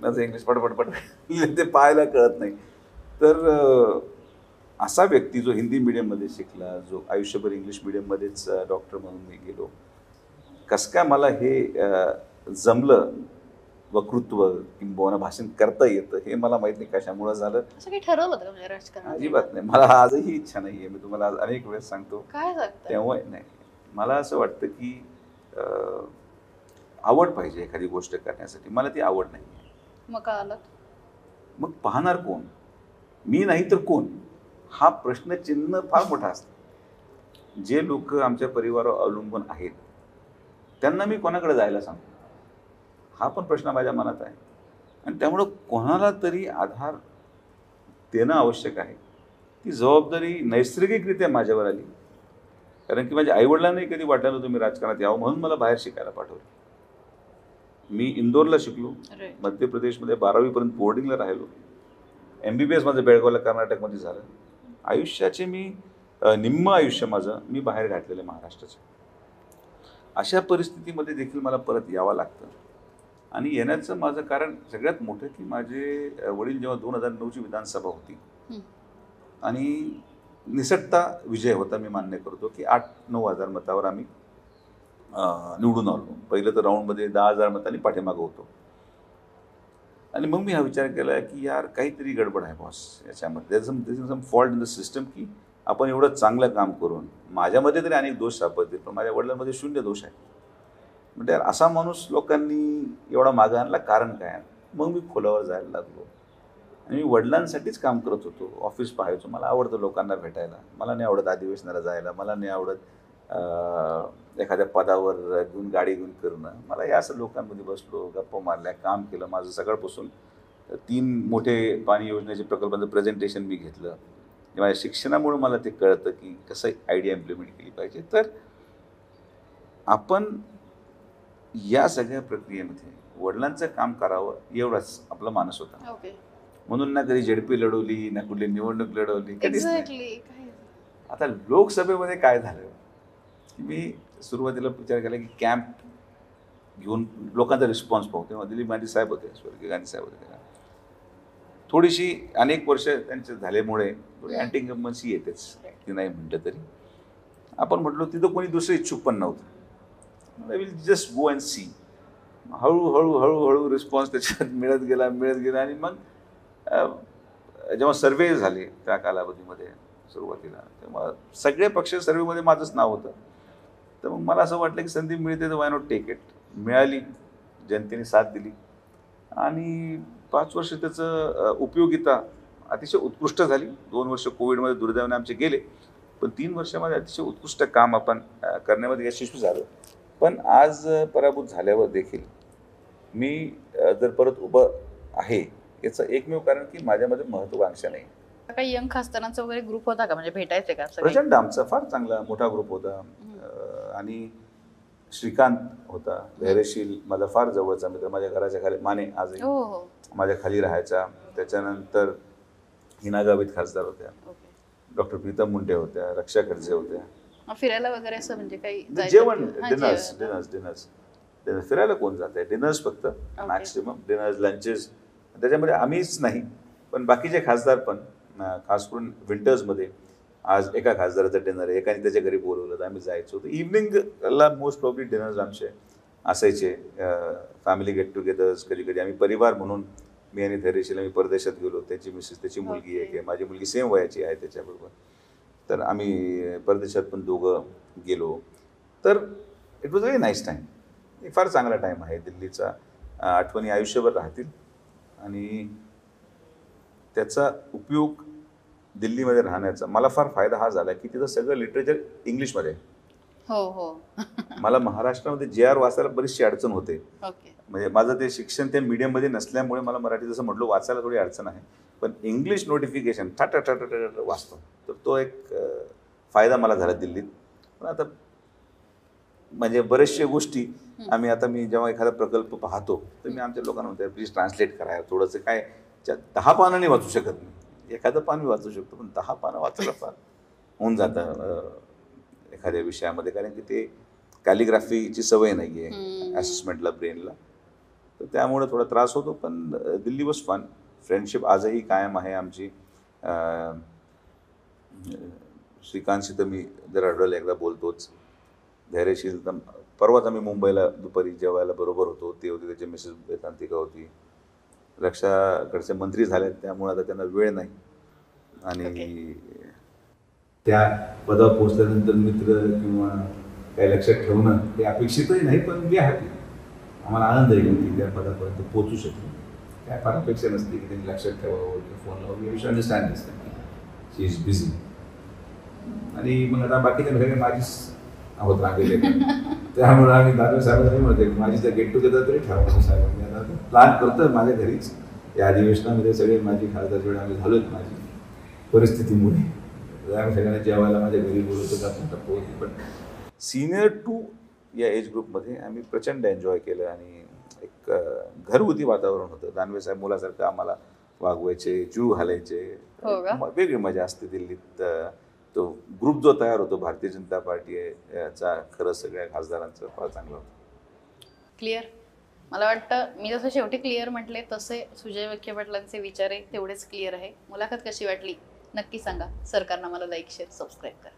माझं इंग्लिश पटपटपट ते पाहायला कळत नाही. तर असा व्यक्ती जो हिंदी मीडियममध्ये शिकला, जो आयुष्यभर इंग्लिश मीडियममध्येच डॉक्टर म्हणून मी गेलो, कसं काय मला हे जमलं, वक्तृत्व किंवा भाषण करता येतं हे मला माहित नाही कशामुळं झालं. असं काही ठरवलं होतं म्हणजे राजकारण? अजिबात नाही. मला आजही इच्छा नाही आहे. मी तुम्हाला आज अनेक वेळेस सांगतो. काय सांगता? तेव्हा नाही, मला असं वाटतं की आवड पाहिजे एखादी गोष्ट करण्यासाठी. मला ती आवड नाही. मग का आलं? मग पाहणार कोण? मी नाही तर कोण? हा प्रश्नचिन्ह फार मोठा असतो. जे लोक आमच्या परिवारावर अवलंबून आहेत त्यांना मी कोणाकडे जायला सांगतो, हा पण प्रश्न माझ्या मनात आहे. आणि त्यामुळं कोणाला तरी आधार देणं आवश्यक आहे. ती जबाबदारी नैसर्गिकरित्या माझ्यावर आली, कारण की माझ्या आईवडिलांनाही कधी वाटलं नव्हतं मी राजकारणात यावं, म्हणून मला बाहेर शिकायला पाठवलं. मी इंदोरला शिकलो, मध्य प्रदेशमध्ये 12वी पर्यंत बोर्डिंगला राहिलो. MBBS माझं बेळगावला कर्नाटकमध्ये झालं. आयुष्याचे मी निम्म आयुष्य माझं मी बाहेर घातलेलं आहे महाराष्ट्राचं. अशा परिस्थितीमध्ये देखील मला परत यावं लागतं. आणि येण्याचं माझं कारण सगळ्यात मोठं की माझे वडील जेव्हा 2009ची विधानसभा होती आणि निसटता विजय होता, मी मान्य करतो की 8-9 हजार मतावर आम्ही निवडून आलो. पहिलं तर राऊंडमध्ये 10,000 मतांनी पाठीमागं होतो. आणि मग मी हा विचार केला की यार काहीतरी गडबड आहे बॉस याच्यामध्ये, सम फॉल्ट इन द सिस्टम, की आपण एवढं चांगलं काम करून माझ्यामध्ये तरी अनेक दोष सापडतील पण माझ्या वडिलांमध्ये 0 दोष आहे. म्हणजे यार असा माणूस लोकांनी एवढा मागं आणला, कारण काय? मग मी खोलावर जायला लागलो आणि मी वडिलांसाठीच काम करत होतो. ऑफिस पाहायचो, मला आवडतं लोकांना भेटायला, मला नाही आवडत अधिवेशनाला जायला, मला नाही आवडत एखाद्या पदावर घेऊन गाडी घेऊन करणं. मला या असं लोकांमध्ये बसलो, गप्पा मारल्या, काम केलं. माझं सकाळपासून 3 मोठे पाणी योजनेचे प्रकल्पांचं प्रेझेंटेशन मी घेतलं. माझ्या शिक्षणामुळे मला ते कळतं की कसं आयडिया इम्प्लिमेंट केली पाहिजे. तर आपण या सगळ्या प्रक्रियेमध्ये वडिलांचं काम करावं एवढाच आपला मानस होता. म्हणून ना कधी ZP लढवली, ना कुठली निवडणूक लढवली, कधीच नाही. आता लोकसभेमध्ये काय झालं, मी सुरुवातीला विचार केला की कॅम्प घेऊन लोकांचा रिस्पॉन्स पाहू. तेव्हा दिलीप गांधी साहेब होते, स्वर्गीय गांधी साहेब होते. थोडीशी अनेक वर्ष त्यांचे झाल्यामुळे थोडी अँटी इन्कम्बन्सी येतेच, ती नाही म्हटलं तरी. आपण म्हटलो तिथं कोणी दुसरं इच्छुक पण नव्हतं. I will just go and see. हळूहळू रिस्पॉन्स त्याच्यात मिळत गेला आणि मग जेव्हा सर्वे झाले त्या कालावधीमध्ये सुरुवातीला, तेव्हा सगळे पक्ष सर्वेमध्ये माझंच नाव होतं. तर मग मला असं वाटलं की संधी मिळते तर वाय नॉट टेक इट. मिळाली, जनतेने साथ दिली आणि 5 वर्ष त्याचं उपयोगिता अतिशय उत्कृष्ट झाली. 2 वर्ष कोविडमध्ये दुर्दैवाने आमचे गेले, पण 3 वर्षामध्ये अतिशय उत्कृष्ट काम आपण करण्यामध्ये यशस्वी झालो. पण आज पराभूत झाल्यावर देखील मी जर परत उभं आहे याचं एकमेव कारण की माझ्यामध्ये महत्वाकांक्षा नाही. काही यंग खासदारांचा वगैरे ग्रुप होता का, म्हणजे भेटायचे का? प्रचंड आमचा फार चांगला मोठा ग्रुप होता. आणि श्रीकांत होता, धैर्यशील, माझा फार जवळचा मित्र, माझ्या घराच्या खाली, माने आजही माझ्या खाली राहायचा. त्याच्यानंतर हिना गावित खासदार होत्या, डॉक्टर प्रीतम मुंडे होत्या, रक्षा खडसे होत्या. फिरायला वगैरे असं म्हणजे काही जेवण, डिनर्स फिरायला कोण जात आहे? डिनर्स फक्त मॅक्सिमम, डिनर्स, लंचेस. त्याच्यामध्ये आम्हीच नाही पण बाकीचे खासदार पण, खास करून विंटर्समध्ये आज एका खासदाराचा डिनर आहे, एकाने त्याच्या घरी बोलवलं तर आम्ही जायचो. तर इव्हनिंगला मोस्ट प्रॉब्ली डिनर्स आमचे असायचे, फॅमिली गेट टुगेदर्स. कधी कधी आम्ही परिवार म्हणून, मी आणि धैर्यशील आम्ही परदेशात गेलो. त्याची मिसेस, त्याची मुलगी आहे, माझी मुलगी सेम वयाची आहे त्याच्याबरोबर. तर आम्ही परदेशात पण दोघं गेलो. तर it was very nice time. एक फार चांगला टाईम आहे दिल्लीचा. आठवणी आयुष्यभर राहतील आणि त्याचा उपयोग दिल्लीमध्ये राहण्याचा मला फार फायदा हा झाला की तिथं सगळं लिटरेचर इंग्लिशमध्ये. मला महाराष्ट्रामध्ये JR वाचायला बरीचशी अडचण होते. म्हणजे माझं ते शिक्षण ते मीडियममध्ये नसल्यामुळे मला मराठी जसं म्हटलं वाचायला थोडी अडचण आहे, पण इंग्लिश नोटिफिकेशन ठाटा वाचतो. तर तो एक फायदा मला झाला दिल्लीत. पण आता म्हणजे बऱ्याचशा गोष्टी आम्ही, आता मी जेव्हा एखादा प्रकल्प पाहतो तर मी आमच्या लोकांना म्हणतो प्लीज ट्रान्सलेट करा. थोडंसं काय 10 पानांनी वाचू शकत नाही, एखादं पान मी वाचू शकतो, पण 10 पानं वाचायला फार होऊन जातं एखाद्या विषयामध्ये, कारण की ते कॅलिग्राफीची सवय नाही आहे असेसमेंटला, ब्रेनला. तर त्यामुळे थोडा त्रास होतो. पण दिल्ली वॉज फन. फ्रेंडशिप आजही कायम आहे आमची. श्रीकांतशी तर मी जर आढळलं एकदा बोलतोच. धैर्यशील तर परवाच आम्ही मुंबईला दुपारी जेवायला बरोबर होतो. ते होते, त्याची मिसेस वेदांतिका होती. रक्षाकडचे मंत्री झाले त्यामुळे आता त्यांना वेळ नाही. आणि त्या पदावर पोहोचल्यानंतर मित्र किंवा काही लक्षात ठेवणं हे अपेक्षितही नाही, पण वी हॅपी. आम्हाला आनंद आहे की त्या पदापर्यंत पोहोचू शकतो. काय फार अपेक्षा नसते की त्यांनी लक्षात ठेवावं किंवा फोन लावून. You should understand this she is busy. आणि मग आता बाकीच्या सगळे माझीच आहोत रांगेले, त्यामुळे आम्ही दादा साहेबांनी म्हणते माझी जर गेट टुगेदर तरी ठरवतो साहेबांनी. आता प्लॅन करतोय माझ्या घरीच. या अधिवेशनामध्ये सगळे माझी खासदार जेवढे आम्ही झालोत माझी परिस्थितीमुळे, आम्ही सगळ्यांना जेवायला माझ्या घरी बोलवतो का. पण सिनियर 2 या एज ग्रुपमध्ये आम्ही प्रचंड एन्जॉय केलं आणि एक घरगुती वातावरण होतं. दानवे साहेब मुलासारखं आम्हाला वागवायचे, जीव घालायचे. वेगळी मजा असते दिल्लीत. तो ग्रुप जो तयार होतो भारतीय जनता पार्टी याचा, खरं सगळ्या खासदारांचं फार चांगलं होतं. क्लिअर. मला वाटतं मी जसं शेवटी क्लिअर म्हटले तसे सुजय विखे पाटलांचे विचारही तेवढेच क्लिअर आहे. मुलाखत कशी वाटली नक्की सांगा. सरकारनं मला लाईक, शेअर, सबस्क्राईब करा.